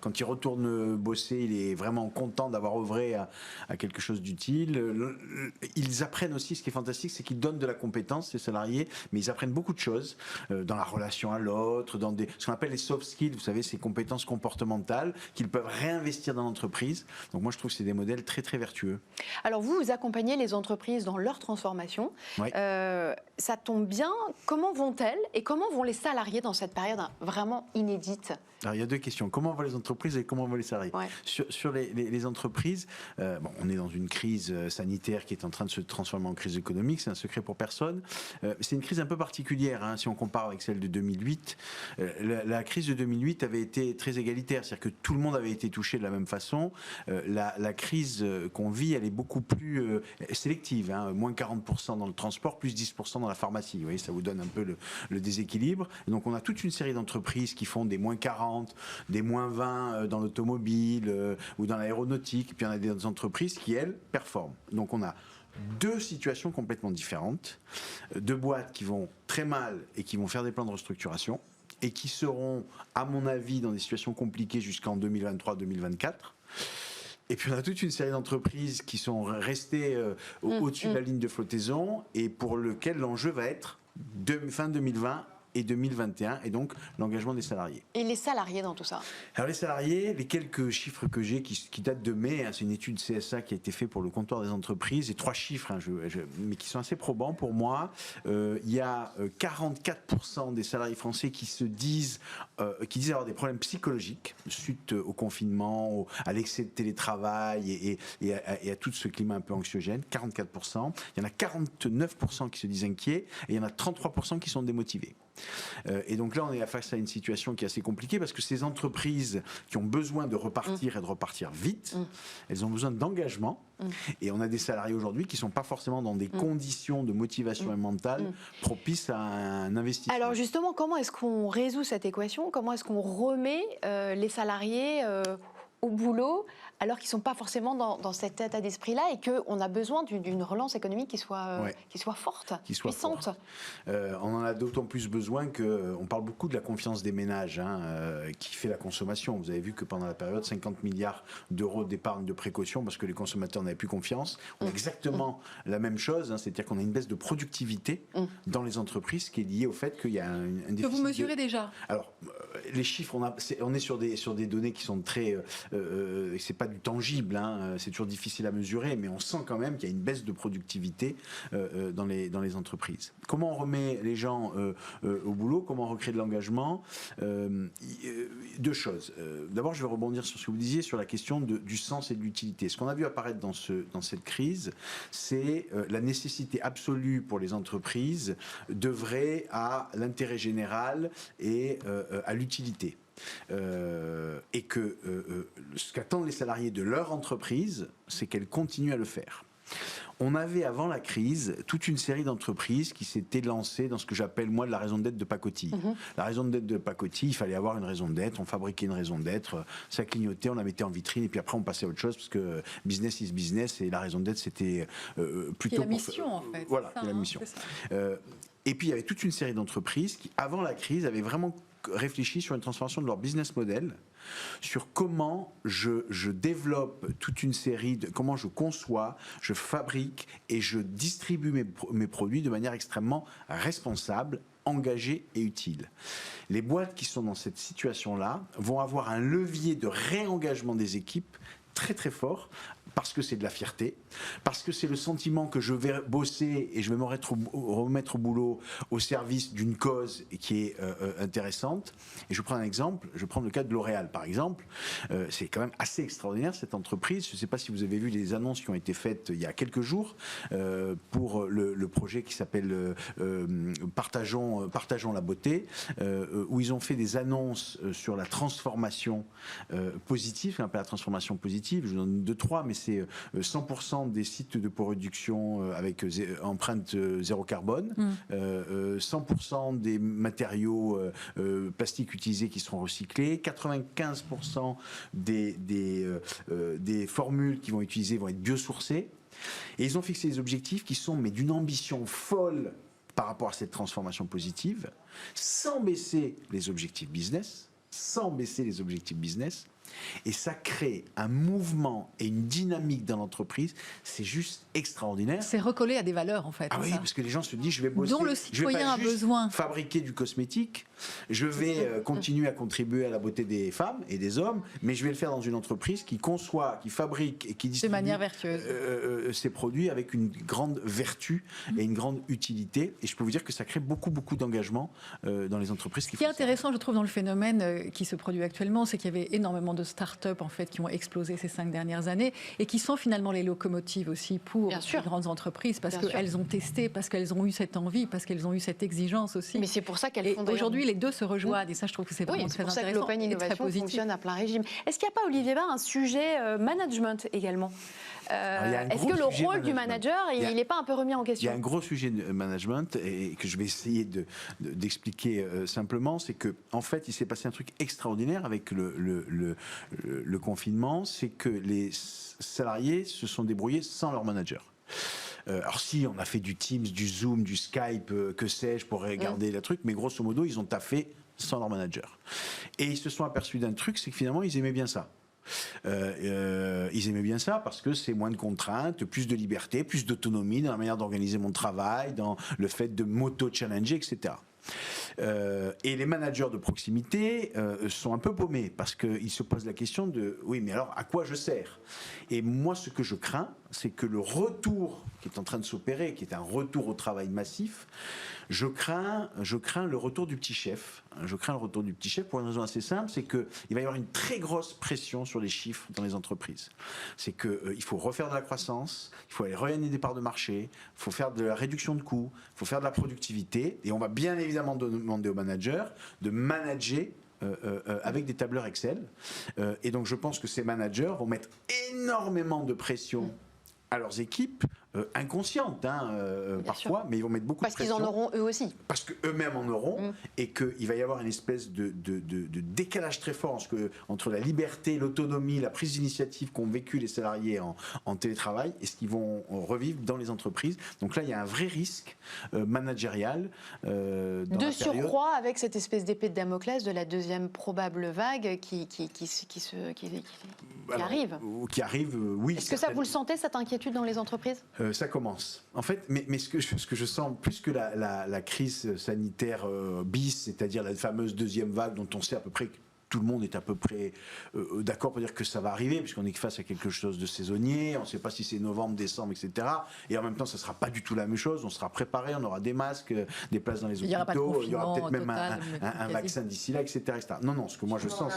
quand il retourne bosser, il est vraiment content d'avoir œuvré à quelque quelque chose d'utile. Ils apprennent aussi, ce qui est fantastique, c'est qu'ils donnent de la compétence, ces salariés, mais ils apprennent beaucoup de choses dans la relation à l'autre, dans ce qu'on appelle les soft skills, vous savez, ces compétences comportementales qu'ils peuvent réinvestir dans l'entreprise. Donc moi, je trouve que c'est des modèles très, très vertueux. Alors vous accompagnez les entreprises dans leur transformation. Oui. Ça tombe bien. Comment vont-elles et comment vont les salariés dans cette période vraiment inédite? Alors, il y a deux questions. Comment vont les entreprises et comment vont les salariés? Ouais. Sur les entreprises, on est dans une crise sanitaire qui est en train de se transformer en crise économique, c'est un secret pour personne. C'est une crise un peu particulière, hein, si on compare avec celle de 2008. La crise de 2008 avait été très égalitaire, c'est-à-dire que tout le monde avait été touché de la même façon. La crise qu'on vit, elle est beaucoup plus sélective, hein, moins 40% dans le transport, plus 10% dans la pharmacie. Vous voyez, ça vous donne un peu le déséquilibre. Et donc on a toute une série d'entreprises qui font des moins 40, des moins 20 dans l'automobile ou dans l'aéronautique, puis on a des entreprises qui, elles, performent. Donc on a deux situations complètement différentes, deux boîtes qui vont très mal et qui vont faire des plans de restructuration et qui seront, à mon avis, dans des situations compliquées jusqu'en 2023-2024. Et puis on a toute une série d'entreprises qui sont restées au-dessus de la ligne de flottaison et pour lequel l'enjeu va être fin 2020 et 2021, et donc l'engagement des salariés. Et les salariés dans tout ça? Alors les salariés, les quelques chiffres que j'ai qui datent de mai, hein, c'est une étude CSA qui a été faite pour le comptoir des entreprises, et 3 chiffres, hein, mais qui sont assez probants pour moi. Il y a 44% des salariés français qui disent avoir des problèmes psychologiques suite au confinement, à l'excès de télétravail et à tout ce climat un peu anxiogène. 44%. Il y en a 49% qui se disent inquiets, et il y en a 33% qui sont démotivés. Et donc là, on est face à une situation qui est assez compliquée parce que ces entreprises qui ont besoin de repartir et de repartir vite, elles ont besoin d'engagement. Et on a des salariés aujourd'hui qui ne sont pas forcément dans des conditions de motivation mentale propices à un investissement. Alors justement, comment est-ce qu'on résout cette équation? Comment est-ce qu'on remet les salariés au boulot alors qu'ils ne sont pas forcément dans cet état d'esprit-là et qu'on a besoin d'une relance économique qui soit forte, puissante. On en a d'autant plus besoin qu'on parle beaucoup de la confiance des ménages qui fait la consommation. Vous avez vu que pendant la période, 50 milliards d'euros d'épargne de précaution parce que les consommateurs n'avaient plus confiance. On a exactement la même chose, hein, c'est-à-dire qu'on a une baisse de productivité dans les entreprises qui est liée au fait qu'il y a un déficit. Que vous mesurez déjà? Alors, les chiffres, on est sur des données qui sont très... c'est pas du tangible, hein, c'est toujours difficile à mesurer, mais on sent quand même qu'il y a une baisse de productivité dans les entreprises. Comment on remet les gens au boulot? Comment on recrée de l'engagement? Deux choses. D'abord, je vais rebondir sur ce que vous disiez sur la question du sens et de l'utilité. Ce qu'on a vu apparaître dans cette crise, c'est la nécessité absolue pour les entreprises d'œuvrer à l'intérêt général et à l'utilité. Et que ce qu'attendent les salariés de leur entreprise, c'est qu'elles continuent à le faire. On avait avant la crise toute une série d'entreprises qui s'étaient lancées dans ce que j'appelle moi de la raison d'être de pacotille. La raison d'être de pacotille, il fallait avoir une raison d'être, on fabriquait une raison d'être, ça clignotait, on la mettait en vitrine et puis après on passait à autre chose parce que business is business et la raison d'être c'était plutôt... C'est la mission en fait. Voilà, c'est la mission. Et puis il y avait toute une série d'entreprises qui avant la crise avaient vraiment réfléchi sur une transformation de leur business model, sur comment je développe toute une série de... comment je conçois, je fabrique et je distribue mes produits de manière extrêmement responsable, engagée et utile. Les boîtes qui sont dans cette situation-là vont avoir un levier de réengagement des équipes très très fort, parce que c'est de la fierté, parce que c'est le sentiment que je vais bosser et je vais me remettre au boulot au service d'une cause qui est intéressante. Et je prends un exemple, je prends le cas de L'Oréal par exemple. C'est quand même assez extraordinaire cette entreprise. Je ne sais pas si vous avez vu les annonces qui ont été faites il y a quelques jours pour le projet qui s'appelle Partageons la beauté, où ils ont fait des annonces sur la transformation positive, on appelle la transformation positive. Je vous donne 2-3, mais c'est 100% des sites de production avec empreinte zéro carbone, 100% des matériaux plastiques utilisés qui seront recyclés, 95% des formules qui vont utiliser vont être biosourcées. Et ils ont fixé des objectifs qui sont mais d'une ambition folle par rapport à cette transformation positive, sans baisser les objectifs business. sans baisser les objectifs business. Et ça crée un mouvement et une dynamique dans l'entreprise. C'est juste extraordinaire. C'est recollé à des valeurs, en fait. Ah oui, ça. parce que les gens se disent, je vais bosser. Dont le citoyen a besoin. Fabriquer du cosmétique. Je vais continuer à contribuer à la beauté des femmes et des hommes, mais je vais le faire dans une entreprise qui conçoit, qui fabrique et qui distribue de manière vertueuse ces produits avec une grande vertu et une grande utilité. Et je peux vous dire que ça crée beaucoup d'engagement dans les entreprises. Ce qui est intéressant, je trouve, dans le phénomène qui se produit actuellement, c'est qu'il y avait énormément de start-up en fait qui ont explosé ces 5 dernières années et qui sont finalement les locomotives aussi pour les grandes entreprises parce qu'elles ont testé, parce qu'elles ont eu cette envie, parce qu'elles ont eu cette exigence aussi. Mais c'est pour ça qu'elles font. Aujourd'hui, les deux se rejoignent et ça, je trouve que c'est vraiment très intéressant. C'est pour ça que l'Open Innovation fonctionne à plein régime. Est-ce qu'il n'y a pas, Olivier Bas, un sujet management également? Est-ce que le rôle du manager, il n'est pas un peu remis en question? Il y a un gros sujet de management et que je vais essayer d'expliquer simplement, c'est que en fait, il s'est passé un truc extraordinaire avec le confinement, c'est que les salariés se sont débrouillés sans leur manager. Alors si, on a fait du Teams, du Zoom, du Skype, que sais-je, pour regarder le truc, mais grosso modo, ils ont taffé sans leur manager. Et ils se sont aperçus d'un truc, c'est que finalement, ils aimaient bien ça. Ils aimaient bien ça parce que c'est moins de contraintes, plus de liberté, plus d'autonomie dans la manière d'organiser mon travail, dans le fait de m'auto-challenger, etc. Et les managers de proximité sont un peu paumés parce qu'ils se posent la question de oui, mais alors à quoi je sers? Et moi, ce que je crains, c'est que le retour qui est en train de s'opérer, qui est un retour au travail massif, je crains le retour du petit chef. Je crains le retour du petit chef pour une raison assez simple, c'est qu'il va y avoir une très grosse pression sur les chiffres dans les entreprises. C'est qu'il faut refaire de la croissance, il faut aller regagner des parts de marché, il faut faire de la réduction de coûts, il faut faire de la productivité, et on va bien évidemment demander aux managers de manager avec des tableurs Excel. Et donc je pense que ces managers vont mettre énormément de pression à leurs équipes, inconscientes parfois, mais ils vont mettre beaucoup de pression. Parce qu'ils en auront eux aussi. Parce qu'eux-mêmes en auront, et qu'il va y avoir une espèce de décalage très fort entre la liberté, l'autonomie, la prise d'initiative qu'ont vécu les salariés en télétravail et ce qu'ils vont revivre dans les entreprises. Donc là, il y a un vrai risque managérial. De surcroît, avec cette espèce d'épée de Damoclès de la deuxième probable vague qui arrive. Qui arrive, oui. Est-ce que ça, vous le sentez, cette inquiétude dans les entreprises? Ça commence. En fait, mais ce que je sens, plus que la crise sanitaire bis, c'est-à-dire la fameuse deuxième vague dont on sait à peu près que tout le monde est à peu près d'accord pour dire que ça va arriver, puisqu'on est face à quelque chose de saisonnier, on ne sait pas si c'est novembre, décembre, etc. Et en même temps, ça ne sera pas du tout la même chose, on sera préparé, on aura des masques, des places dans les hôpitaux, il y aura peut-être même un vaccin d'ici là, etc., etc. Non, ce que moi je sens,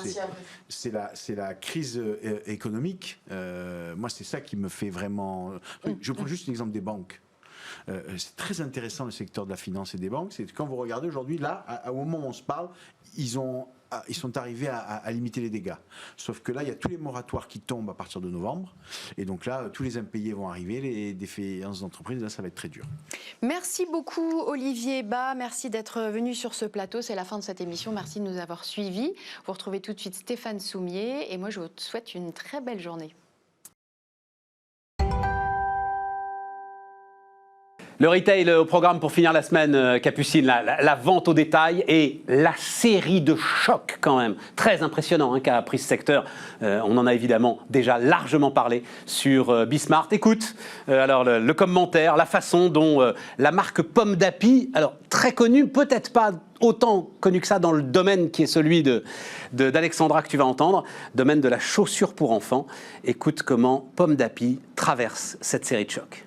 c'est la crise économique. Moi, c'est ça qui me fait vraiment... Je prends juste l'exemple des banques. C'est très intéressant le secteur de la finance et des banques. C'est quand vous regardez aujourd'hui, là, au moment où on se parle, ils sont arrivés à limiter les dégâts. Sauf que là, il y a tous les moratoires qui tombent à partir de novembre. Et donc là, tous les impayés vont arriver, les défaillances d'entreprise, là, ça va être très dur. Merci beaucoup, Olivier Bas. Merci d'être venu sur ce plateau. C'est la fin de cette émission. Merci de nous avoir suivis. Vous retrouvez tout de suite Stéphane Soumier. Et moi, je vous souhaite une très belle journée. Le retail au programme pour finir la semaine, Capucine, la vente au détail et la série de chocs quand même, très impressionnant qu'a pris ce secteur. On en a évidemment déjà largement parlé sur Bismart. Écoute, alors le commentaire, la façon dont la marque Pomme d'Api, alors très connue, peut-être pas autant connue que ça dans le domaine qui est celui d'Alexandra que tu vas entendre, domaine de la chaussure pour enfants. Écoute comment Pomme d'Api traverse cette série de chocs.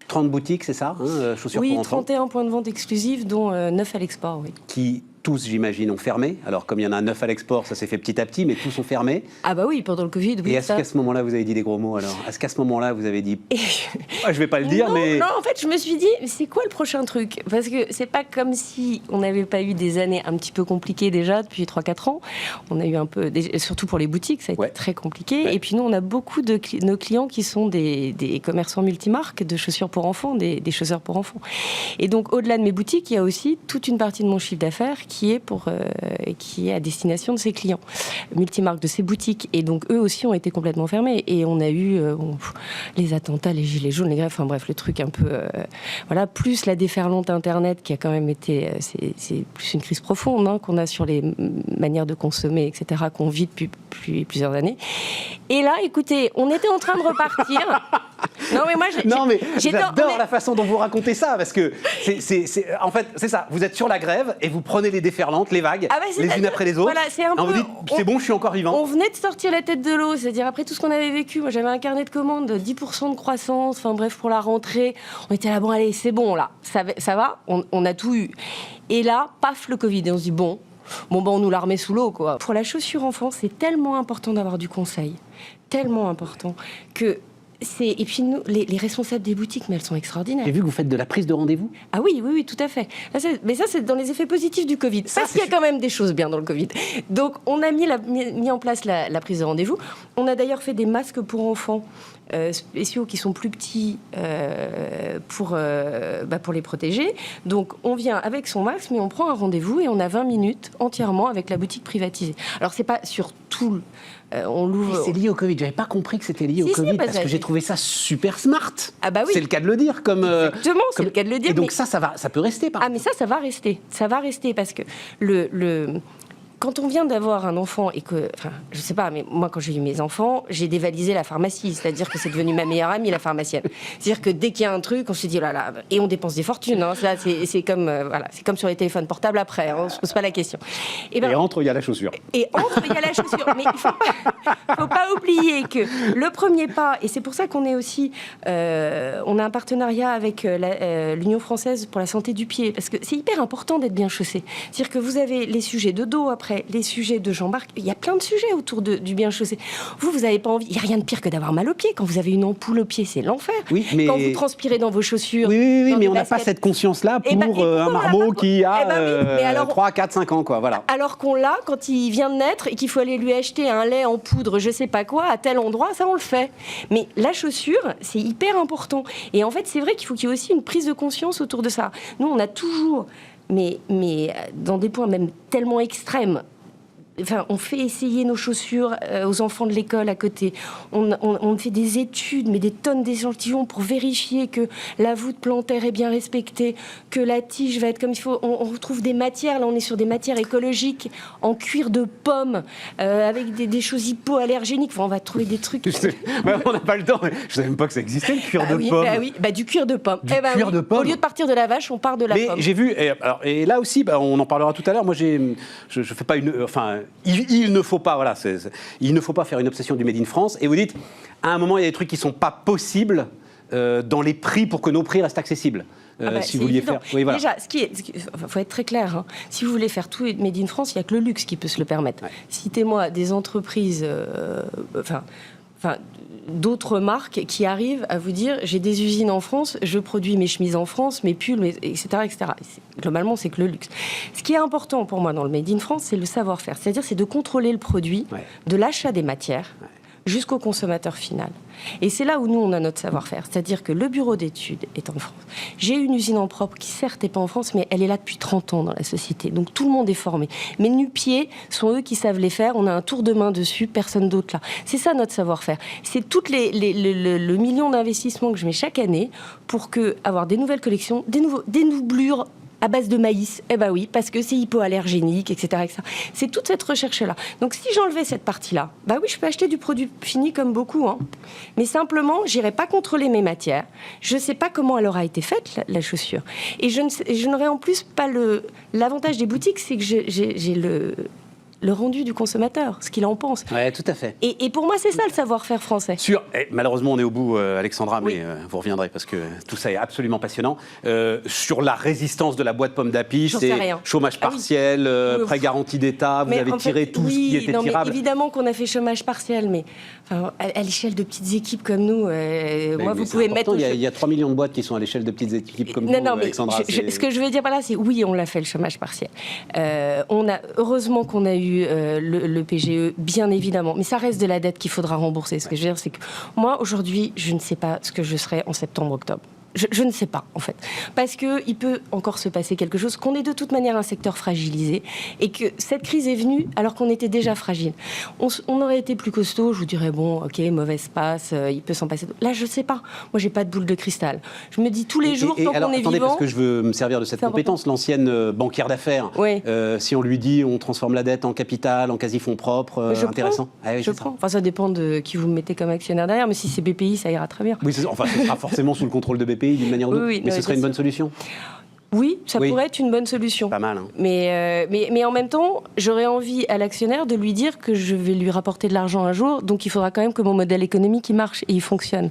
30 boutiques, c'est ça, chaussures pour enfants? Oui, 31 points de vente exclusifs, dont 9 à l'export, oui. Qui, tous, j'imagine, ont fermé. Alors, comme il y en a 9 à l'export, ça s'est fait petit à petit, mais tous ont fermé. Ah bah oui, pendant le Covid, oui. Et est-ce qu'à ce moment-là, vous avez dit des gros mots, alors? Est-ce qu'à ce moment-là, vous avez dit... je vais pas le dire, mais... Non, en fait, je me suis dit, c'est quoi le prochain truc? Parce que c'est pas comme si on n'avait pas eu des années un petit peu compliquées déjà depuis 3-4 ans. On a eu un peu... Surtout pour les boutiques, ça a été très compliqué. Ouais. Et puis nous, on a beaucoup de nos clients qui sont des commerçants multimarques de chaussures pour enfants, des chausseurs pour enfants. Et donc, au-delà de mes boutiques, il y a aussi toute une partie de mon chiffre d'affaires qui est à destination de ses clients, multimarques de ses boutiques. Et donc, eux aussi ont été complètement fermés. Et on a eu les attentats, les gilets jaunes, les grèves, enfin bref, le truc un peu... voilà, plus la déferlante Internet qui a quand même été... c'est plus une crise profonde qu'on a sur les manières de consommer, etc., qu'on vit depuis plusieurs années. Et là, écoutez, on était en train de repartir... Non mais j'adore la façon dont vous racontez ça, parce que en fait c'est ça, vous êtes sur la grève et vous prenez les déferlantes, les vagues, les unes après les autres. Voilà, vous dites c'est bon, je suis encore vivant. On venait de sortir la tête de l'eau, c'est-à-dire après tout ce qu'on avait vécu, moi j'avais un carnet de commandes de 10% de croissance, enfin bref, pour la rentrée, on était là, bon allez c'est bon là, ça va, on a tout eu. Et là, paf, le Covid, et on se dit bon on nous la remet sous l'eau quoi. Pour la chaussure enfant, c'est tellement important d'avoir du conseil, tellement important que... Et puis nous, les responsables des boutiques, mais elles sont extraordinaires. J'ai vu que vous faites de la prise de rendez-vous. Ah oui, tout à fait. Mais ça, c'est dans les effets positifs du Covid. Parce qu'il y a quand même des choses bien dans le Covid. Donc, on a mis en place la prise de rendez-vous. On a d'ailleurs fait des masques pour enfants spéciaux qui sont plus petits pour les protéger. Donc, on vient avec son masque, mais on prend un rendez-vous et on a 20 minutes entièrement avec la boutique privatisée. Alors, c'est pas sur tout le... on l'ouvre. C'est lié au Covid. J'avais pas compris que c'était lié au Covid parce que j'ai trouvé ça super smart. Ah bah oui. C'est le cas de le dire. Exactement, c'est le cas de le dire. Et donc ça peut rester. Mais ça va rester. Ça va rester parce que quand on vient d'avoir un enfant et que, enfin, je sais pas, mais moi quand j'ai eu mes enfants, j'ai dévalisé la pharmacie, c'est-à-dire que c'est devenu ma meilleure amie, la pharmacienne. C'est-à-dire que dès qu'il y a un truc, on se dit oh là là, et on dépense des fortunes. Là, c'est comme c'est comme sur les téléphones portables après, on se pose pas la question. Et entre, il y a la chaussure. Mais il faut pas oublier que le premier pas, et c'est pour ça qu'on est aussi, on a un partenariat avec l'Union française pour la santé du pied, parce que c'est hyper important d'être bien chaussé. C'est-à-dire que vous avez les sujets de dos après, les sujets de jambes, il y a plein de sujets autour du bien chaussé. Vous n'avez pas envie, il n'y a rien de pire que d'avoir mal aux pieds. Quand vous avez une ampoule au pied, c'est l'enfer. Oui, mais... Quand vous transpirez dans vos chaussures. Oui, mais on n'a pas cette conscience-là pour un marmot qui a 3, 4, 5 ans, quoi. Voilà. Alors qu'on l'a quand il vient de naître et qu'il faut aller lui acheter un lait en poudre, je sais pas quoi, à tel endroit, ça on le fait. Mais la chaussure, c'est hyper important. Et en fait, c'est vrai qu'il faut qu'il y ait aussi une prise de conscience autour de ça. Nous, on a toujours... Mais dans des points même tellement extrêmes. Enfin, on fait essayer nos chaussures aux enfants de l'école à côté. On fait des études, mais des tonnes d'échantillons pour vérifier que la voûte plantaire est bien respectée, que la tige va être comme il faut. On retrouve des matières, là on est sur des matières écologiques en cuir de pomme, avec des choses hypoallergéniques. Enfin, on va trouver des trucs... on n'a pas le temps. Je ne savais même pas que ça existait, le cuir de pomme. Du cuir de pomme. De pomme. Au lieu de partir de la vache, on part de la pomme. Mais j'ai vu, et là aussi, on en parlera tout à l'heure, moi je fais pas une... Enfin, il ne faut pas, il ne faut pas faire une obsession du Made in France. Et vous dites, à un moment, il y a des trucs qui ne sont pas possibles dans les prix pour que nos prix restent accessibles. Si vous vouliez faire... Oui, voilà. Déjà, il faut être très clair. Si vous voulez faire tout Made in France, il n'y a que le luxe qui peut se le permettre. Ouais. Citez-moi des entreprises... d'autres marques qui arrivent à vous dire j'ai des usines en France, je produis mes chemises en France, mes pulls, etc. Globalement, c'est que le luxe. Ce qui est important pour moi dans le Made in France, c'est le savoir-faire. C'est-à-dire, c'est de contrôler le produit, de l'achat des matières jusqu'au consommateur final. Et c'est là où nous, on a notre savoir-faire. C'est-à-dire que le bureau d'études est en France. J'ai une usine en propre qui, certes, n'est pas en France, mais elle est là depuis 30 ans dans la société. Donc, tout le monde est formé. Mes nu-pieds sont eux qui savent les faire. On a un tour de main dessus, personne d'autre là. C'est ça, notre savoir-faire. C'est tout le million d'investissements que je mets chaque année pour avoir des nouvelles collections, des doublures à base de maïs, oui, parce que c'est hypoallergénique, etc. C'est toute cette recherche-là. Donc, si j'enlevais cette partie-là, oui, je peux acheter du produit fini comme beaucoup, mais simplement, j'irai pas contrôler mes matières. Je ne sais pas comment elle aura été faite, la chaussure. Et je n'aurai en plus pas l'avantage des boutiques, c'est que j'ai le rendu du consommateur, ce qu'il en pense. Oui, tout à fait. Et pour moi, c'est ça le savoir-faire français. Malheureusement, on est au bout, Alexandra, mais vous reviendrez parce que tout ça est absolument passionnant. Sur la résistance de la boîte pomme d'Api, c'est chômage partiel, prêt garanti d'État, vous avez tiré tout ce qui était tirable. Évidemment qu'on a fait chômage partiel, mais à l'échelle de petites équipes comme nous, moi, vous pouvez mettre... Il y a 3 millions de boîtes qui sont à l'échelle de petites équipes comme vous, Alexandra. Ce que je veux dire par là, c'est oui, on l'a fait, le chômage partiel. Heureusement qu'on a eu le PGE, bien évidemment, mais ça reste de la dette qu'il faudra rembourser. Ce que je veux dire, c'est que moi, aujourd'hui, je ne sais pas ce que je serai en septembre-octobre. je ne sais pas, en fait. Parce qu'il peut encore se passer quelque chose, qu'on est de toute manière un secteur fragilisé, et que cette crise est venue alors qu'on était déjà fragile. On aurait été plus costaud, je vous dirais, bon, ok, mauvaise passe, il peut s'en passer. Là, je ne sais pas. Moi, j'ai pas de boule de cristal. Je me dis tous les jours, tant qu'on est attendez, vivant... parce que je veux me servir de cette compétence. L'ancienne banquière d'affaires, si on lui dit on transforme la dette en capital, en quasi-fonds propres, intéressant. Je prends. Enfin, ça dépend de qui vous mettez comme actionnaire derrière, mais si c'est BPI, ça ira très bien. Oui, enfin, ce sera forcément sous le contrôle de BPI d'une manière ou d'autre, mais ce serait une bonne solution. Oui, ça pourrait être une bonne solution. Pas mal. Hein. Mais en même temps, j'aurais envie à l'actionnaire de lui dire que je vais lui rapporter de l'argent un jour, donc il faudra quand même que mon modèle économique il marche et il fonctionne.